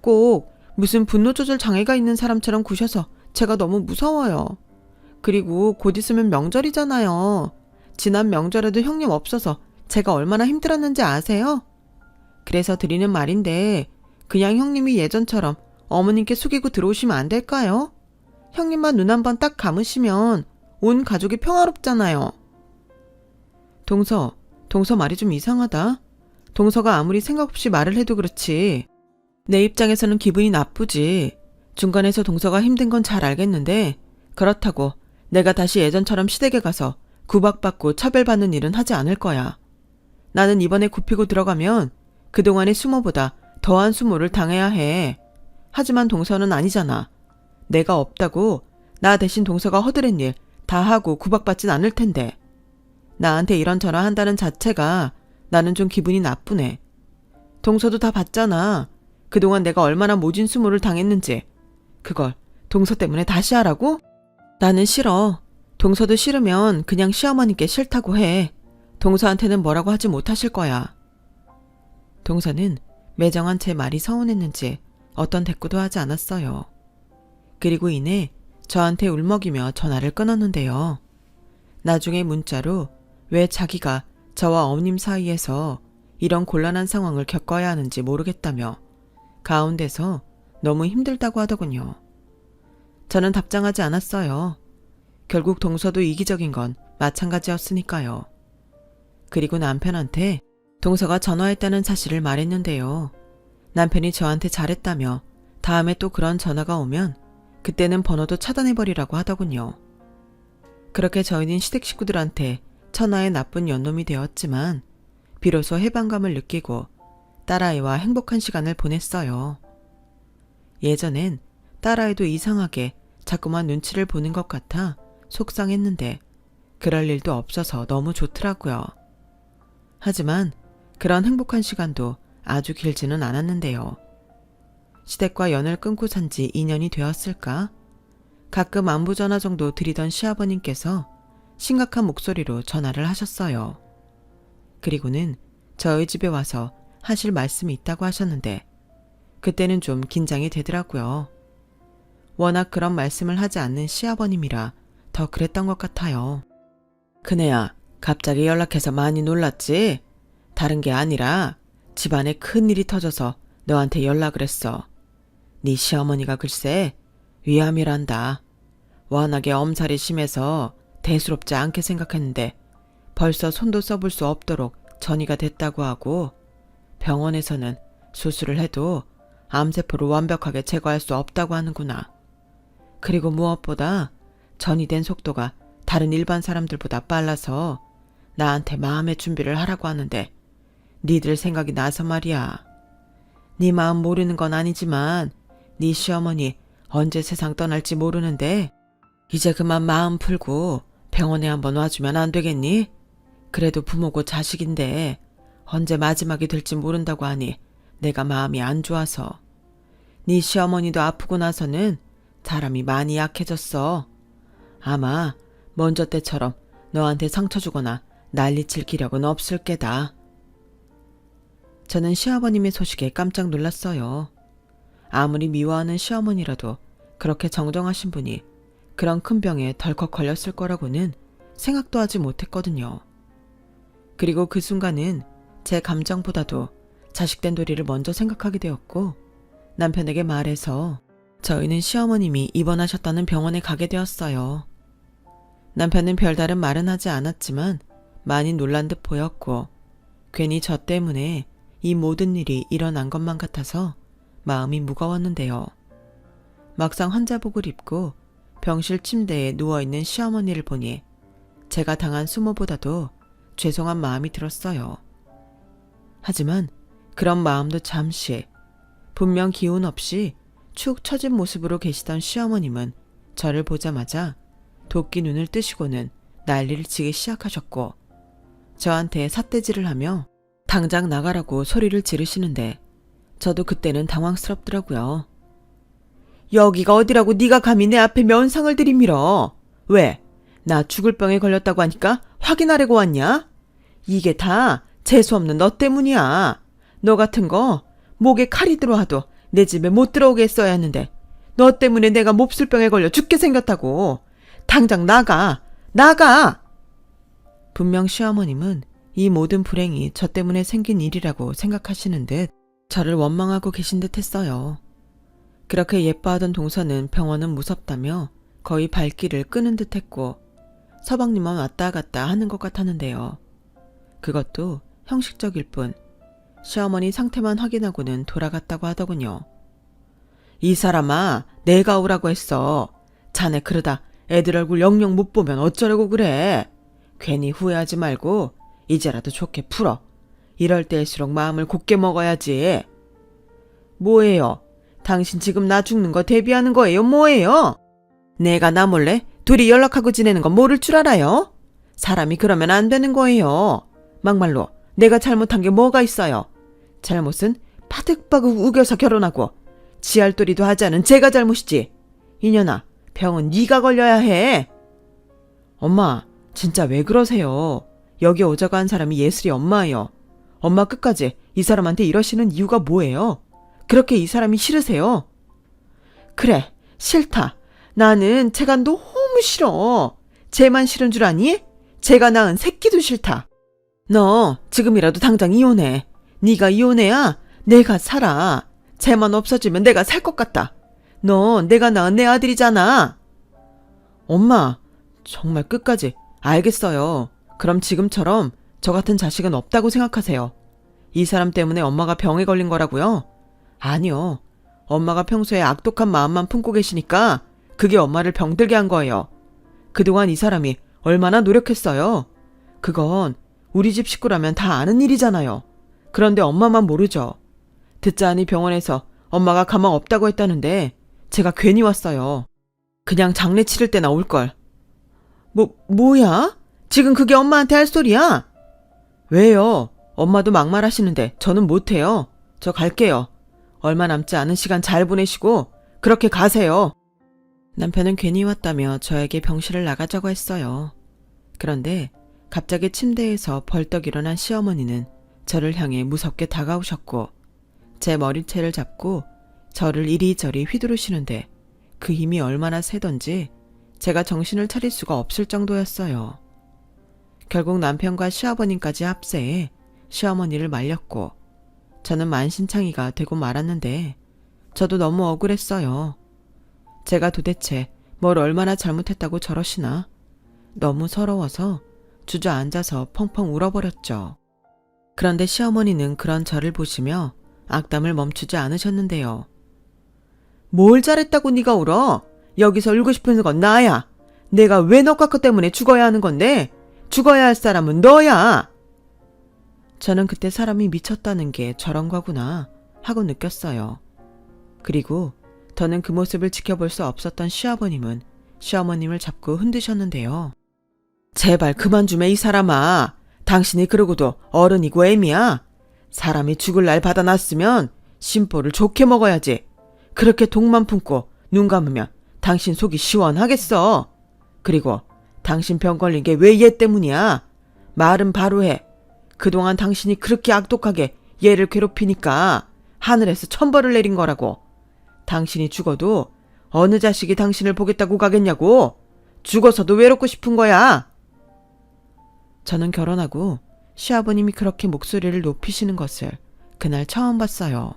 [SPEAKER 1] 꼭 무슨 분노 조절 장애가 있는 사람처럼 구셔서 제가 너무 무서워요. 그리고 곧 있으면 명절이잖아요. 지난 명절에도 형님 없어서 제가 얼마나 힘들었는지 아세요? 그래서 드리는 말인데 그냥 형님이 예전처럼 어머님께 숙이고 들어오시면 안 될까요? 형님만 눈 한번 딱 감으시면 온 가족이 평화롭잖아요. 동서 말이 좀 이상하다. 동서가 아무리 생각 없이 말을 해도 그렇지. 내 입장에서는 기분이 나쁘지. 중간에서 동서가 힘든 건 잘 알겠는데 그렇다고 내가 다시 예전처럼 시댁에 가서 구박받고 차별받는 일은 하지 않을 거야. 나는 이번에 굽히고 들어가면 그동안의 수모보다 더한 수모를 당해야 해. 하지만 동서는 아니잖아. 내가 없다고 나 대신 동서가 허드렛 일 다 하고 구박받진 않을 텐데. 나한테 이런저런 한다는 자체가 나는 좀 기분이 나쁘네. 동서도 다 봤잖아. 그동안 내가 얼마나 모진 수모를 당했는지. 그걸 동서 때문에 다시 하라고? 나는 싫어. 동서도 싫으면 그냥 시어머니께 싫다고 해. 동서한테는 뭐라고 하지 못하실 거야. 동서는 매정한 제 말이 서운했는지 어떤 대꾸도 하지 않았어요. 그리고 이내 저한테 울먹이며 전화를 끊었는데요. 나중에 문자로 왜 자기가 저와 어머님 사이에서 이런 곤란한 상황을 겪어야 하는지 모르겠다며 가운데서 너무 힘들다고 하더군요. 저는 답장하지 않았어요. 결국 동서도 이기적인 건 마찬가지였으니까요. 그리고 남편한테 동서가 전화했다는 사실을 말했는데요. 남편이 저한테 잘했다며 다음에 또 그런 전화가 오면 그때는 번호도 차단해버리라고 하더군요. 그렇게 저희는 시댁 식구들한테 천하의 나쁜 연놈이 되었지만 비로소 해방감을 느끼고 딸아이와 행복한 시간을 보냈어요. 예전엔 딸아이도 이상하게 자꾸만 눈치를 보는 것 같아 속상했는데 그럴 일도 없어서 너무 좋더라고요. 하지만 그런 행복한 시간도 아주 길지는 않았는데요. 시댁과 연을 끊고 산 지 2년이 되었을까? 가끔 안부 전화 정도 드리던 시아버님께서 심각한 목소리로 전화를 하셨어요. 그리고는 저희 집에 와서 하실 말씀이 있다고 하셨는데 그때는 좀 긴장이 되더라고요. 워낙 그런 말씀을 하지 않는 시아버님이라 더 그랬던 것 같아요. 큰애야, 갑자기 연락해서 많이 놀랐지? 다른 게 아니라 집안에 큰일이 터져서 너한테 연락을 했어. 네 시어머니가 글쎄 위암이란다. 워낙에 엄살이 심해서 대수롭지 않게 생각했는데 벌써 손도 써볼 수 없도록 전이가 됐다고 하고 병원에서는 수술을 해도 암세포를 완벽하게 제거할 수 없다고 하는구나. 그리고 무엇보다 전이 된 속도가 다른 일반 사람들보다 빨라서 나한테 마음의 준비를 하라고 하는데 니들 생각이 나서 말이야. 네 마음 모르는 건 아니지만 네 시어머니 언제 세상 떠날지 모르는데 이제 그만 마음 풀고 병원에 한번 와주면 안 되겠니? 그래도 부모고 자식인데 언제 마지막이 될지 모른다고 하니 내가 마음이 안 좋아서. 네 시어머니도 아프고 나서는 사람이 많이 약해졌어. 아마 먼저 때처럼 너한테 상처 주거나 난리칠 기력은 없을 게다. 저는 시아버님의 소식에 깜짝 놀랐어요. 아무리 미워하는 시어머니라도 그렇게 정정하신 분이 그런 큰 병에 덜컥 걸렸을 거라고는 생각도 하지 못했거든요. 그리고 그 순간은 제 감정보다도 자식된 도리를 먼저 생각하게 되었고 남편에게 말해서 저희는 시어머님이 입원하셨다는 병원에 가게 되었어요. 남편은 별다른 말은 하지 않았지만 많이 놀란 듯 보였고 괜히 저 때문에 이 모든 일이 일어난 것만 같아서 마음이 무거웠는데요. 막상 환자복을 입고 병실 침대에 누워있는 시어머니를 보니 제가 당한 수모보다도 죄송한 마음이 들었어요. 하지만 그런 마음도 잠시, 분명 기운 없이 축 처진 모습으로 계시던 시어머님은 저를 보자마자 도끼 눈을 뜨시고는 난리를 치기 시작하셨고 저한테 삿대질을 하며 당장 나가라고 소리를 지르시는데 저도 그때는 당황스럽더라고요. 여기가 어디라고 네가 감히 내 앞에 면상을 들이밀어. 왜? 나 죽을 병에 걸렸다고 하니까 확인하려고 왔냐? 이게 다 재수없는 너 때문이야. 너 같은 거 목에 칼이 들어와도 내 집에 못 들어오게 했어야 했는데 너 때문에 내가 몹쓸병에 걸려 죽게 생겼다고. 당장 나가! 나가! 분명 시어머님은 이 모든 불행이 저 때문에 생긴 일이라고 생각하시는 듯 저를 원망하고 계신 듯 했어요. 그렇게 예뻐하던 동서는 병원은 무섭다며 거의 발길을 끄는 듯 했고 서방님만 왔다 갔다 하는 것 같았는데요. 그것도 형식적일 뿐 시어머니 상태만 확인하고는 돌아갔다고 하더군요. 이 사람아, 내가 오라고 했어. 자네 그러다 애들 얼굴 영영 못 보면 어쩌려고 그래. 괜히 후회하지 말고 이제라도 좋게 풀어. 이럴 때일수록 마음을 곧게 먹어야지. 뭐예요? 당신 지금 나 죽는 거 대비하는 거예요? 뭐예요? 내가 나 몰래 둘이 연락하고 지내는 건 모를 줄 알아요? 사람이 그러면 안 되는 거예요. 막말로 내가 잘못한 게 뭐가 있어요? 잘못은 파득파득 우겨서 결혼하고 지알도리도 하지 않은 제가 잘못이지. 이년아, 병은 네가 걸려야 해. 엄마, 진짜 왜 그러세요? 여기 오자고 한 사람이 예슬이 엄마예요. 엄마 끝까지 이 사람한테 이러시는 이유가 뭐예요? 그렇게 이 사람이 싫으세요? 그래, 싫다. 나는 쟤가 너무 싫어. 쟤만 싫은 줄 아니? 쟤가 낳은 새끼도 싫다. 너 지금이라도 당장 이혼해. 네가 이혼해야 내가 살아. 쟤만 없어지면 내가 살 것 같다. 너 내가 낳은 내 아들이잖아. 엄마, 정말 끝까지 알겠어요. 그럼 지금처럼 저 같은 자식은 없다고 생각하세요. 이 사람 때문에 엄마가 병에 걸린 거라고요? 아니요. 엄마가 평소에 악독한 마음만 품고 계시니까 그게 엄마를 병들게 한 거예요. 그동안 이 사람이 얼마나 노력했어요. 그건 우리 집 식구라면 다 아는 일이잖아요. 그런데 엄마만 모르죠. 듣자 하니 병원에서 엄마가 가망 없다고 했다는데 제가 괜히 왔어요. 그냥 장례 치를 때나 올걸. 뭐야? 지금 그게 엄마한테 할 소리야? 왜요? 엄마도 막말하시는데 저는 못해요. 저 갈게요. 얼마 남지 않은 시간 잘 보내시고 그렇게 가세요. 남편은 괜히 왔다며 저에게 병실을 나가자고 했어요. 그런데 갑자기 침대에서 벌떡 일어난 시어머니는 저를 향해 무섭게 다가오셨고 제 머리채를 잡고 저를 이리저리 휘두르시는데 그 힘이 얼마나 세던지 제가 정신을 차릴 수가 없을 정도였어요. 결국 남편과 시아버님까지 합세해 시어머니를 말렸고 저는 만신창이가 되고 말았는데 저도 너무 억울했어요. 제가 도대체 뭘 얼마나 잘못했다고 저러시나. 너무 서러워서 주저앉아서 펑펑 울어버렸죠. 그런데 시어머니는 그런 저를 보시며 악담을 멈추지 않으셨는데요. 뭘 잘했다고 네가 울어? 여기서 울고 싶은 건 나야. 내가 왜 너과 그 때문에 죽어야 하는 건데? 죽어야 할 사람은 너야. 저는 그때 사람이 미쳤다는 게 저런 거구나 하고 느꼈어요. 그리고 더는 그 모습을 지켜볼 수 없었던 시아버님은 시어머님을 잡고 흔드셨는데요. 제발 그만 좀 해, 이 사람아. 당신이 그러고도 어른이고 애미야. 사람이 죽을 날 받아놨으면 심보를 좋게 먹어야지. 그렇게 독만 품고 눈 감으면 당신 속이 시원하겠어. 그리고 당신 병 걸린 게 왜 얘 때문이야? 말은 바로 해. 그동안 당신이 그렇게 악독하게 얘를 괴롭히니까 하늘에서 천벌을 내린 거라고. 당신이 죽어도 어느 자식이 당신을 보겠다고 가겠냐고. 죽어서도 외롭고 싶은 거야. 저는 결혼하고 시아버님이 그렇게 목소리를 높이시는 것을 그날 처음 봤어요.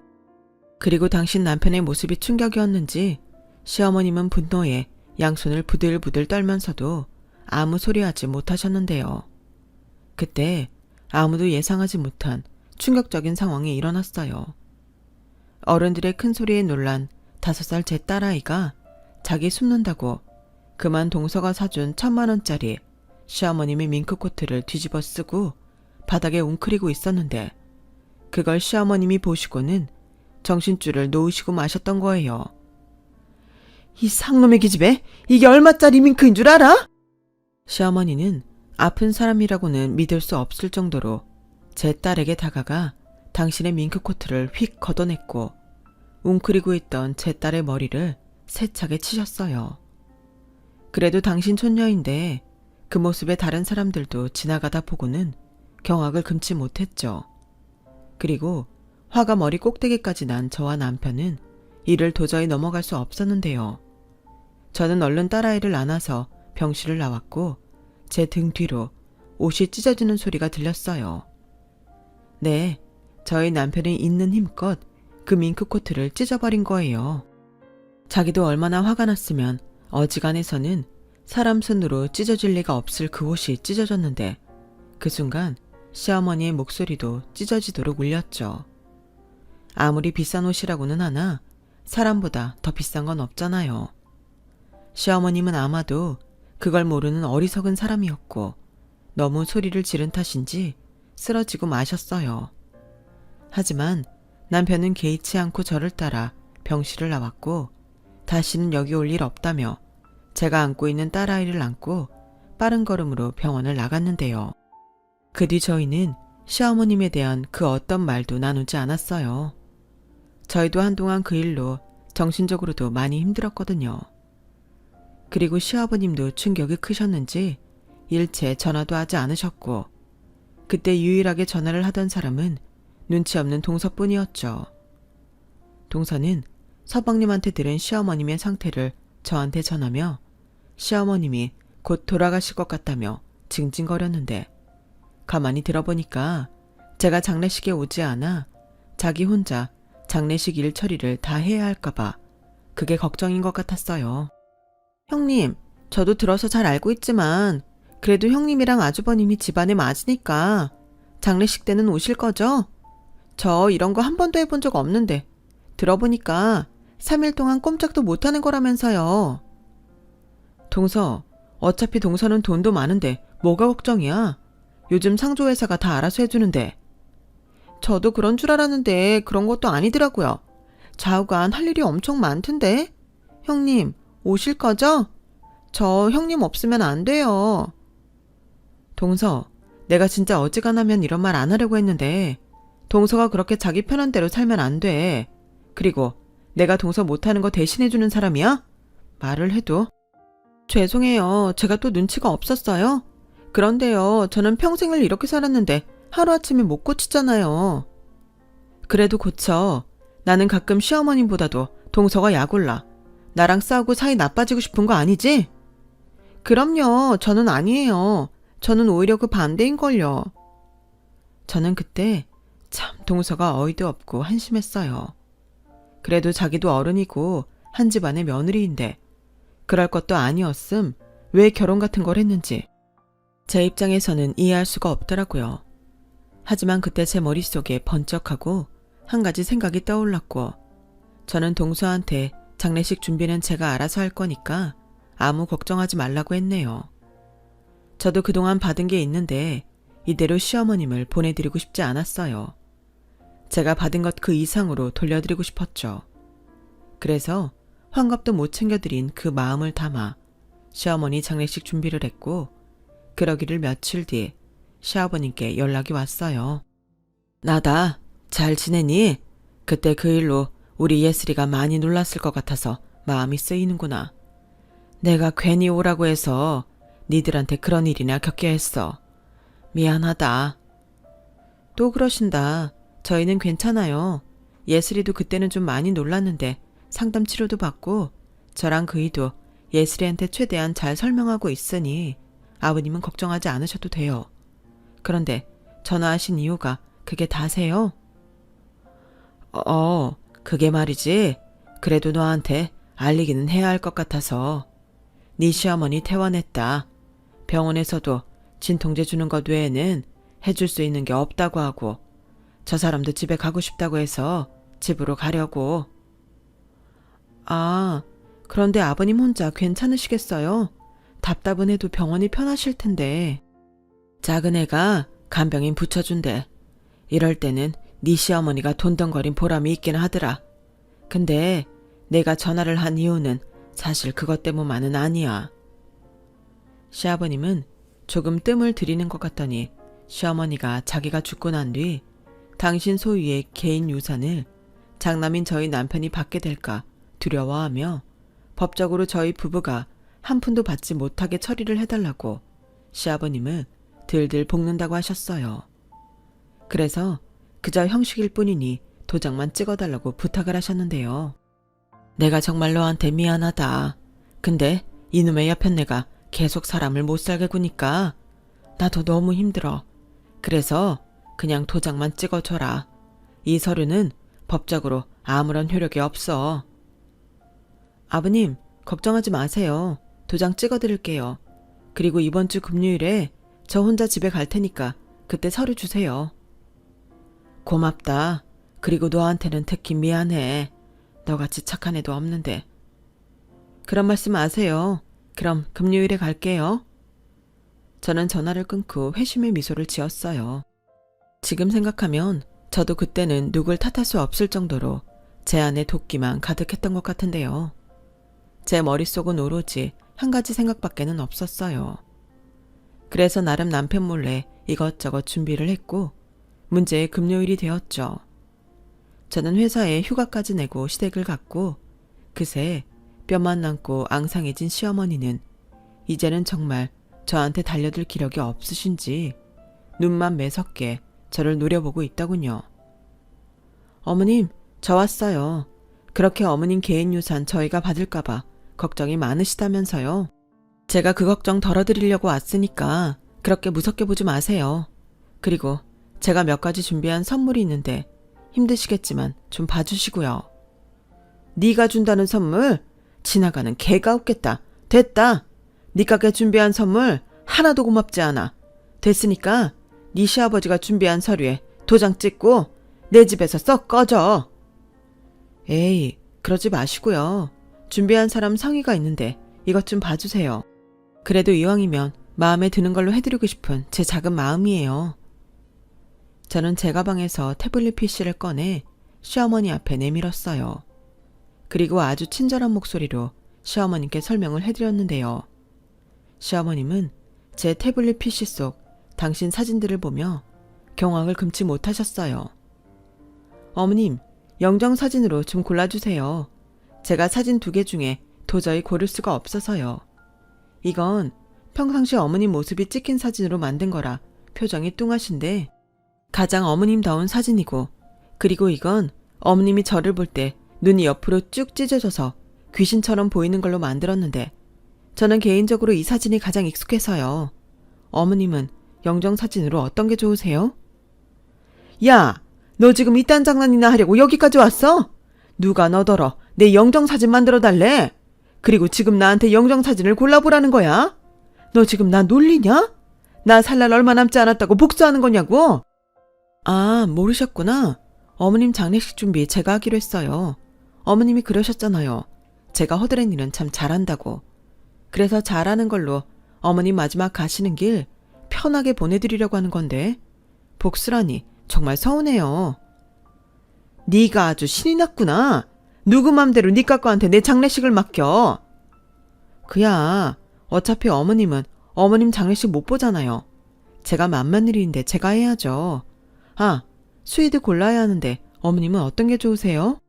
[SPEAKER 1] 그리고 당신 남편의 모습이 충격이었는지 시어머님은 분노에 양손을 부들부들 떨면서도 아무 소리하지 못하셨는데요. 그때 아무도 예상하지 못한 충격적인 상황이 일어났어요. 어른들의 큰 소리에 놀란 5살 제 딸아이가 자기 숨는다고 그만 동서가 사준 1,000만 원짜리 시어머님의 밍크코트를 뒤집어 쓰고 바닥에 웅크리고 있었는데 그걸 시어머님이 보시고는 정신줄을 놓으시고 마셨던 거예요. 이 상놈의 기집애, 이게 얼마짜리 밍크인 줄 알아? 시어머니는 아픈 사람이라고는 믿을 수 없을 정도로 제 딸에게 다가가 당신의 밍크코트를 휙 걷어냈고 웅크리고 있던 제 딸의 머리를 세차게 치셨어요. 그래도 당신 촌녀인데 그 모습에 다른 사람들도 지나가다 보고는 경악을 금치 못했죠. 그리고 화가 머리 꼭대기까지 난 저와 남편은 이를 도저히 넘어갈 수 없었는데요. 저는 얼른 딸아이를 안아서 병실을 나왔고 제 등 뒤로 옷이 찢어지는 소리가 들렸어요. 네, 저희 남편이 있는 힘껏 그 밍크코트를 찢어버린 거예요. 자기도 얼마나 화가 났으면 어지간해서는 사람 손으로 찢어질 리가 없을 그 옷이 찢어졌는데 그 순간 시어머니의 목소리도 찢어지도록 울렸죠. 아무리 비싼 옷이라고는 하나 사람보다 더 비싼 건 없잖아요. 시어머님은 아마도 그걸 모르는 어리석은 사람이었고 너무 소리를 지른 탓인지 쓰러지고 마셨어요. 하지만 남편은 개의치 않고 저를 따라 병실을 나왔고 다시는 여기 올 일 없다며 제가 안고 있는 딸아이를 안고 빠른 걸음으로 병원을 나갔는데요. 그 뒤 저희는 시어머님에 대한 그 어떤 말도 나누지 않았어요. 저희도 한동안 그 일로 정신적으로도 많이 힘들었거든요. 그리고 시아버님도 충격이 크셨는지 일체 전화도 하지 않으셨고 그때 유일하게 전화를 하던 사람은 눈치 없는 동서뿐이었죠. 동서는 서방님한테 들은 시어머님의 상태를 저한테 전하며 시어머님이 곧 돌아가실 것 같다며 징징거렸는데 가만히 들어보니까 제가 장례식에 오지 않아 자기 혼자 장례식 일 처리를 다 해야 할까봐 그게 걱정인 것 같았어요. 형님, 저도 들어서 잘 알고 있지만 그래도 형님이랑 아주버님이 집안에 맞으니까 장례식 때는 오실 거죠? 저 이런 거 한 번도 해본 적 없는데 들어보니까 3일 동안 꼼짝도 못하는 거라면서요. 동서, 어차피 동서는 돈도 많은데 뭐가 걱정이야? 요즘 상조회사가 다 알아서 해주는데. 저도 그런 줄 알았는데 그런 것도 아니더라고요. 좌우간 할 일이 엄청 많던데. 형님, 오실 거죠? 저 형님 없으면 안 돼요. 동서, 내가 진짜 어지간하면 이런 말 안 하려고 했는데 동서가 그렇게 자기 편한 대로 살면 안 돼. 그리고 내가 동서 못하는 거 대신해주는 사람이야? 말을 해도. 죄송해요. 제가 또 눈치가 없었어요. 그런데요, 저는 평생을 이렇게 살았는데 하루아침에 못 고치잖아요. 그래도 고쳐. 나는 가끔 시어머님보다도 동서가 약올라. 나랑 싸우고 사이 나빠지고 싶은 거 아니지? 그럼요. 저는 아니에요. 저는 오히려 그 반대인걸요. 저는 그때 참 동서가 어이도 없고 한심했어요. 그래도 자기도 어른이고 한 집안의 며느리인데 그럴 것도 아니었음 왜 결혼 같은 걸 했는지 제 입장에서는 이해할 수가 없더라고요. 하지만 그때 제 머릿속에 번쩍하고 한 가지 생각이 떠올랐고 저는 동서한테 장례식 준비는 제가 알아서 할 거니까 아무 걱정하지 말라고 했네요. 저도 그동안 받은 게 있는데 이대로 시어머님을 보내드리고 싶지 않았어요. 제가 받은 것 그 이상으로 돌려드리고 싶었죠. 그래서 환갑도 못 챙겨드린 그 마음을 담아 시어머니 장례식 준비를 했고 그러기를 며칠 뒤 시아버님께 연락이 왔어요. 나다. 잘 지내니? 그때 그 일로 우리 예슬이가 많이 놀랐을 것 같아서 마음이 쓰이는구나. 내가 괜히 오라고 해서 니들한테 그런 일이나 겪게 했어. 미안하다. 또 그러신다. 저희는 괜찮아요. 예슬이도 그때는 좀 많이 놀랐는데 상담 치료도 받고 저랑 그이도 예슬이한테 최대한 잘 설명하고 있으니 아버님은 걱정하지 않으셔도 돼요. 그런데 전화하신 이유가 그게 다세요? 그게 말이지. 그래도 너한테 알리기는 해야 할 것 같아서. 네 시어머니 퇴원했다. 병원에서도 진통제 주는 것 외에는 해줄 수 있는 게 없다고 하고 저 사람도 집에 가고 싶다고 해서 집으로 가려고. 아, 그런데 아버님 혼자 괜찮으시겠어요? 답답은 해도 병원이 편하실 텐데. 작은 애가 간병인 붙여준대. 이럴 때는 네 시어머니가 돈덩거린 보람이 있긴 하더라. 근데 내가 전화를 한 이유는 사실 그것 때문만은 아니야. 시아버님은 조금 뜸을 들이는 것 같더니 시어머니가 자기가 죽고 난 뒤 당신 소유의 개인 유산을 장남인 저희 남편이 받게 될까 두려워하며 법적으로 저희 부부가 한 푼도 받지 못하게 처리를 해달라고 시아버님을 들들 볶는다고 하셨어요. 그래서 그저 형식일 뿐이니 도장만 찍어달라고 부탁을 하셨는데요. 내가 정말 너한테 미안하다. 근데 이놈의 여편네가 계속 사람을 못 살게 구니까 나도 너무 힘들어. 그래서 그냥 도장만 찍어줘라. 이 서류는 법적으로 아무런 효력이 없어. 아버님, 걱정하지 마세요. 도장 찍어드릴게요. 그리고 이번 주 금요일에 저 혼자 집에 갈 테니까 그때 서류 주세요. 고맙다. 그리고 너한테는 특히 미안해. 너같이 착한 애도 없는데. 그런 말씀 마세요. 그럼 금요일에 갈게요. 저는 전화를 끊고 회심의 미소를 지었어요. 지금 생각하면 저도 그때는 누굴 탓할 수 없을 정도로 제 안에 도끼만 가득했던 것 같은데요. 제 머릿속은 오로지 한 가지 생각밖에는 없었어요. 그래서 나름 남편 몰래 이것저것 준비를 했고 문제의 금요일이 되었죠. 저는 회사에 휴가까지 내고 시댁을 갔고 그새 뼈만 남고 앙상해진 시어머니는 이제는 정말 저한테 달려들 기력이 없으신지 눈만 매섭게 저를 노려보고 있더군요. 어머님, 저 왔어요. 그렇게 어머님 개인 유산 저희가 받을까봐 걱정이 많으시다면서요. 제가 그 걱정 덜어드리려고 왔으니까 그렇게 무섭게 보지 마세요. 그리고 제가 몇 가지 준비한 선물이 있는데 힘드시겠지만 좀 봐주시고요. 네가 준다는 선물? 지나가는 개가 없겠다. 됐다. 네 가게 준비한 선물 하나도 고맙지 않아. 됐으니까 네 시아버지가 준비한 서류에 도장 찍고 내 집에서 썩 꺼져. 에이, 그러지 마시고요. 준비한 사람 성의가 있는데 이것 좀 봐주세요. 그래도 이왕이면 마음에 드는 걸로 해드리고 싶은 제 작은 마음이에요. 저는 제 가방에서 태블릿 PC를 꺼내 시어머니 앞에 내밀었어요. 그리고 아주 친절한 목소리로 시어머님께 설명을 해드렸는데요. 시어머님은 제 태블릿 PC 속 당신 사진들을 보며 경악을 금치 못하셨어요. 어머님, 영정사진으로 좀 골라주세요. 제가 사진 2개 중에 도저히 고를 수가 없어서요. 이건 평상시 어머님 모습이 찍힌 사진으로 만든 거라 표정이 뚱하신데 가장 어머님다운 사진이고, 그리고 이건 어머님이 저를 볼 때 눈이 옆으로 쭉 찢어져서 귀신처럼 보이는 걸로 만들었는데 저는 개인적으로 이 사진이 가장 익숙해서요. 어머님은 영정사진으로 어떤 게 좋으세요? 야! 너 지금 이딴 장난이나 하려고 여기까지 왔어? 누가 너더러 내 영정사진 만들어 달래? 그리고 지금 나한테 영정사진을 골라보라는 거야? 너 지금 나 놀리냐? 나 살 날 얼마 남지 않았다고 복수하는 거냐고? 아, 모르셨구나. 어머님 장례식 준비 제가 하기로 했어요. 어머님이 그러셨잖아요. 제가 허드렛 일은 참 잘한다고. 그래서 잘하는 걸로 어머님 마지막 가시는 길 편하게 보내드리려고 하는 건데 복수라니 정말 서운해요. 네가 아주 신이 났구나. 누구 맘대로 네 까까한테 내 장례식을 맡겨. 그야 어차피 어머님은 어머님 장례식 못 보잖아요. 제가 만만 일인데 제가 해야죠. 아, 스위드 골라야 하는데 어머님은 어떤 게 좋으세요?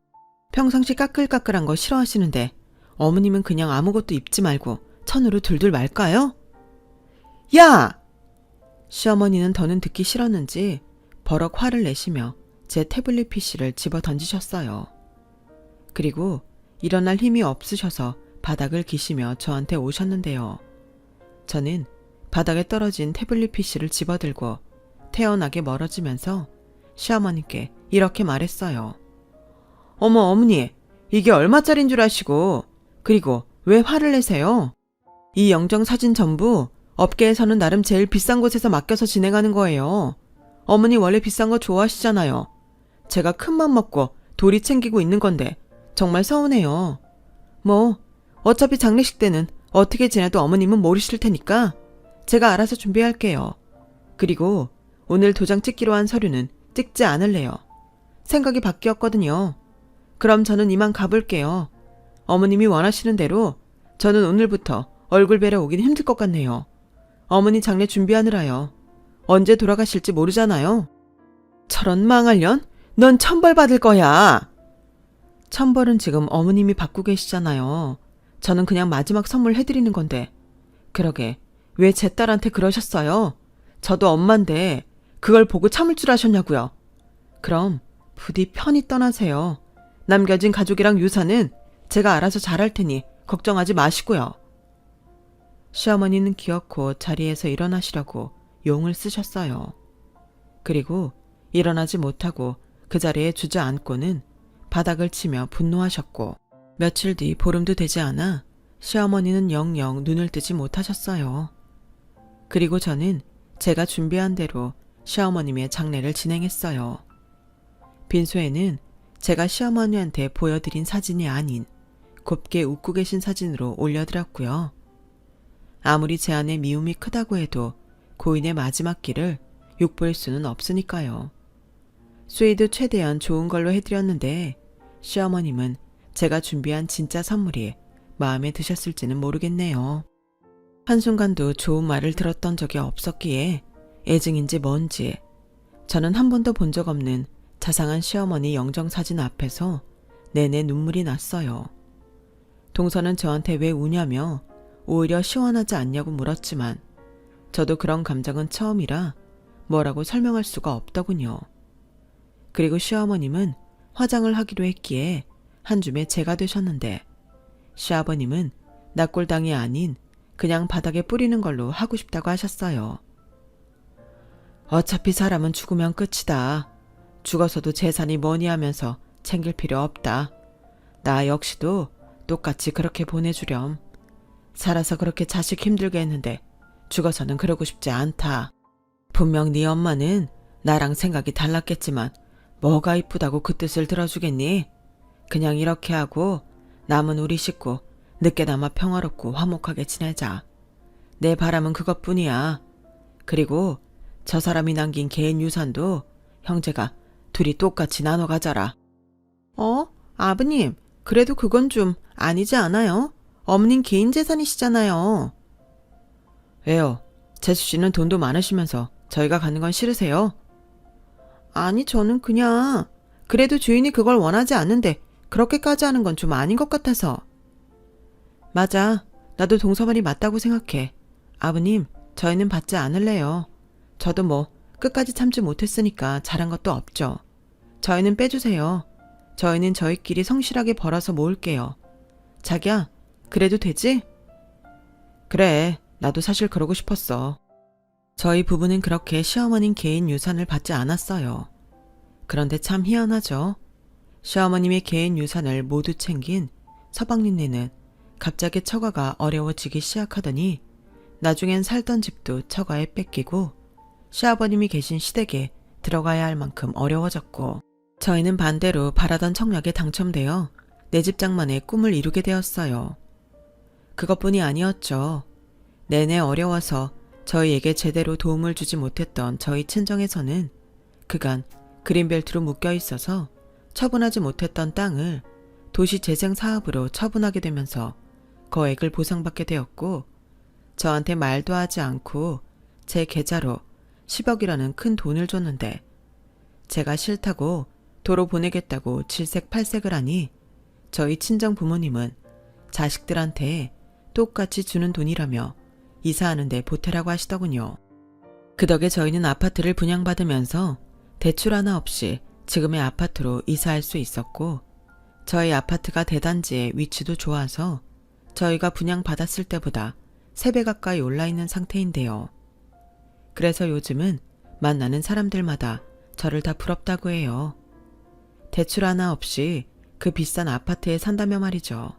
[SPEAKER 1] 평상시 까끌까끌한 거 싫어하시는데 어머님은 그냥 아무것도 입지 말고 천으로 둘둘 말까요? 야! 시어머니는 더는 듣기 싫었는지 버럭 화를 내시며 제 태블릿 PC를 집어 던지셨어요. 그리고 일어날 힘이 없으셔서 바닥을 기시며 저한테 오셨는데요. 저는 바닥에 떨어진 태블릿 PC를 집어들고 태연하게 멀어지면서 시어머니께 이렇게 말했어요. 어머 어머니, 이게 얼마짜린 줄 아시고 그리고 왜 화를 내세요? 이 영정사진 전부 업계에서는 나름 제일 비싼 곳에서 맡겨서 진행하는 거예요. 어머니 원래 비싼 거 좋아하시잖아요. 제가 큰맘 먹고 도리 챙기고 있는 건데 정말 서운해요. 뭐 어차피 장례식 때는 어떻게 지내도 어머님은 모르실 테니까 제가 알아서 준비할게요. 그리고 오늘 도장 찍기로 한 서류는 찍지 않을래요. 생각이 바뀌었거든요. 그럼 저는 이만 가볼게요. 어머님이 원하시는 대로 저는 오늘부터 얼굴 뵈러 오긴 힘들 것 같네요. 어머니 장례 준비하느라요. 언제 돌아가실지 모르잖아요. 저런 망할년? 넌 천벌 받을 거야. 천벌은 지금 어머님이 받고 계시잖아요. 저는 그냥 마지막 선물 해드리는 건데. 그러게 왜 제 딸한테 그러셨어요? 저도 엄마인데 그걸 보고 참을 줄 아셨냐고요. 그럼 부디 편히 떠나세요. 남겨진 가족이랑 유산은 제가 알아서 잘할 테니 걱정하지 마시고요. 시어머니는 기어코 자리에서 일어나시려고 용을 쓰셨어요. 그리고 일어나지 못하고 그 자리에 주저앉고는 바닥을 치며 분노하셨고 며칠 뒤 보름도 되지 않아 시어머니는 영영 눈을 뜨지 못하셨어요. 그리고 저는 제가 준비한 대로 시어머님의 장례를 진행했어요. 빈소에는 제가 시어머니한테 보여드린 사진이 아닌 곱게 웃고 계신 사진으로 올려드렸고요. 아무리 제 안에 미움이 크다고 해도 고인의 마지막 길을 욕볼 수는 없으니까요. 스웨이도 최대한 좋은 걸로 해드렸는데 시어머님은 제가 준비한 진짜 선물이 마음에 드셨을지는 모르겠네요. 한순간도 좋은 말을 들었던 적이 없었기에 애증인지 뭔지 저는 한 번도 본 적 없는 자상한 시어머니 영정사진 앞에서 내내 눈물이 났어요. 동서는 저한테 왜 우냐며 오히려 시원하지 않냐고 물었지만 저도 그런 감정은 처음이라 뭐라고 설명할 수가 없더군요. 그리고 시어머님은 화장을 하기로 했기에 한 줌에 제가 되셨는데 시아버님은 납골당이 아닌 그냥 바닥에 뿌리는 걸로 하고 싶다고 하셨어요. 어차피 사람은 죽으면 끝이다. 죽어서도 재산이 뭐니 하면서 챙길 필요 없다. 나 역시도 똑같이 그렇게 보내주렴. 살아서 그렇게 자식 힘들게 했는데 죽어서는 그러고 싶지 않다. 분명 네 엄마는 나랑 생각이 달랐겠지만 뭐가 이쁘다고 그 뜻을 들어주겠니? 그냥 이렇게 하고 남은 우리 식구 늦게나마 평화롭고 화목하게 지내자. 내 바람은 그것뿐이야. 그리고 저 사람이 남긴 개인 유산도 형제가 둘이 똑같이 나눠 가져라. 아버님, 그래도 그건 좀 아니지 않아요? 어머님 개인 재산이시잖아요. 왜요? 재수 씨는 돈도 많으시면서 저희가 가는 건 싫으세요? 아니, 저는 그냥 그래도 주인이 그걸 원하지 않는데 그렇게까지 하는 건 좀 아닌 것 같아서. 맞아. 나도 동서 말이 맞다고 생각해. 아버님, 저희는 받지 않을래요. 저도 뭐 끝까지 참지 못했으니까 잘한 것도 없죠. 저희는 빼주세요. 저희는 저희끼리 성실하게 벌어서 모을게요. 자기야, 그래도 되지? 그래, 나도 사실 그러고 싶었어. 저희 부부는 그렇게 시어머님 개인 유산을 받지 않았어요. 그런데 참 희한하죠. 시어머님의 개인 유산을 모두 챙긴 서방님네는 갑자기 처가가 어려워지기 시작하더니 나중엔 살던 집도 처가에 뺏기고 시아버님이 계신 시댁에 들어가야 할 만큼 어려워졌고 저희는 반대로 바라던 청약에 당첨되어 내 집 장만의 꿈을 이루게 되었어요. 그것뿐이 아니었죠. 내내 어려워서 저희에게 제대로 도움을 주지 못했던 저희 친정에서는 그간 그린벨트로 묶여 있어서 처분하지 못했던 땅을 도시재생 사업으로 처분하게 되면서 거액을 보상받게 되었고 저한테 말도 하지 않고 제 계좌로 10억이라는 큰 돈을 줬는데 제가 싫다고 도로 보내겠다고 질색팔색을 하니 저희 친정 부모님은 자식들한테 똑같이 주는 돈이라며 이사하는데 보태라고 하시더군요. 그 덕에 저희는 아파트를 분양받으면서 대출 하나 없이 지금의 아파트로 이사할 수 있었고 저희 아파트가 대단지의 위치도 좋아서 저희가 분양받았을 때보다 3배 가까이 올라있는 상태인데요. 그래서 요즘은 만나는 사람들마다 저를 다 부럽다고 해요. 대출 하나 없이 그 비싼 아파트에 산다며 말이죠.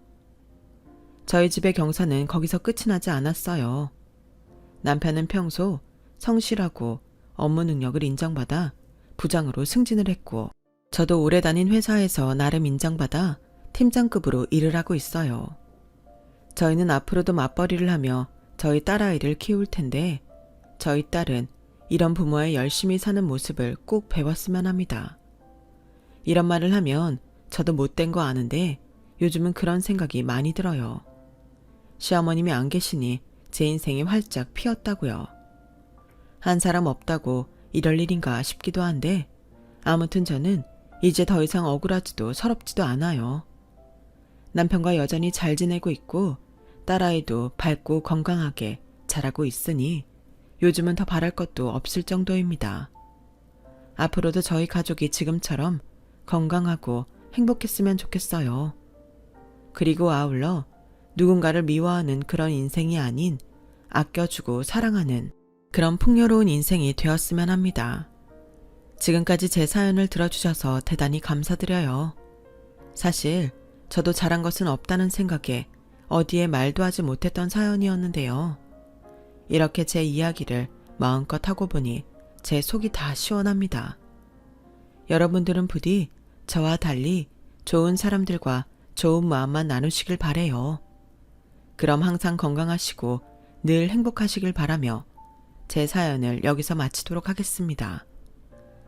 [SPEAKER 1] 저희 집의 경사는 거기서 끝이 나지 않았어요. 남편은 평소 성실하고 업무 능력을 인정받아 부장으로 승진을 했고 저도 오래 다닌 회사에서 나름 인정받아 팀장급으로 일을 하고 있어요. 저희는 앞으로도 맞벌이를 하며 저희 딸아이를 키울 텐데 저희 딸은 이런 부모의 열심히 사는 모습을 꼭 배웠으면 합니다. 이런 말을 하면 저도 못된 거 아는데 요즘은 그런 생각이 많이 들어요. 시어머님이 안 계시니 제 인생이 활짝 피었다고요. 한 사람 없다고 이럴 일인가 싶기도 한데 아무튼 저는 이제 더 이상 억울하지도 서럽지도 않아요. 남편과 여전히 잘 지내고 있고 딸아이도 밝고 건강하게 자라고 있으니 요즘은 더 바랄 것도 없을 정도입니다. 앞으로도 저희 가족이 지금처럼 건강하고 행복했으면 좋겠어요. 그리고 아울러 누군가를 미워하는 그런 인생이 아닌 아껴주고 사랑하는 그런 풍요로운 인생이 되었으면 합니다. 지금까지 제 사연을 들어주셔서 대단히 감사드려요. 사실 저도 잘한 것은 없다는 생각에 어디에 말도 하지 못했던 사연이었는데요. 이렇게 제 이야기를 마음껏 하고 보니 제 속이 다 시원합니다. 여러분들은 부디 저와 달리 좋은 사람들과 좋은 마음만 나누시길 바래요. 그럼 항상 건강하시고 늘 행복하시길 바라며 제 사연을 여기서 마치도록 하겠습니다.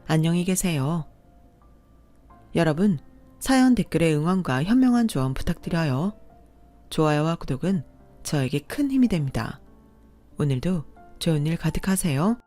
[SPEAKER 1] 안녕히 계세요. 여러분, 사연 댓글에 응원과 현명한 조언 부탁드려요. 좋아요와 구독은 저에게 큰 힘이 됩니다. 오늘도 좋은 일 가득하세요.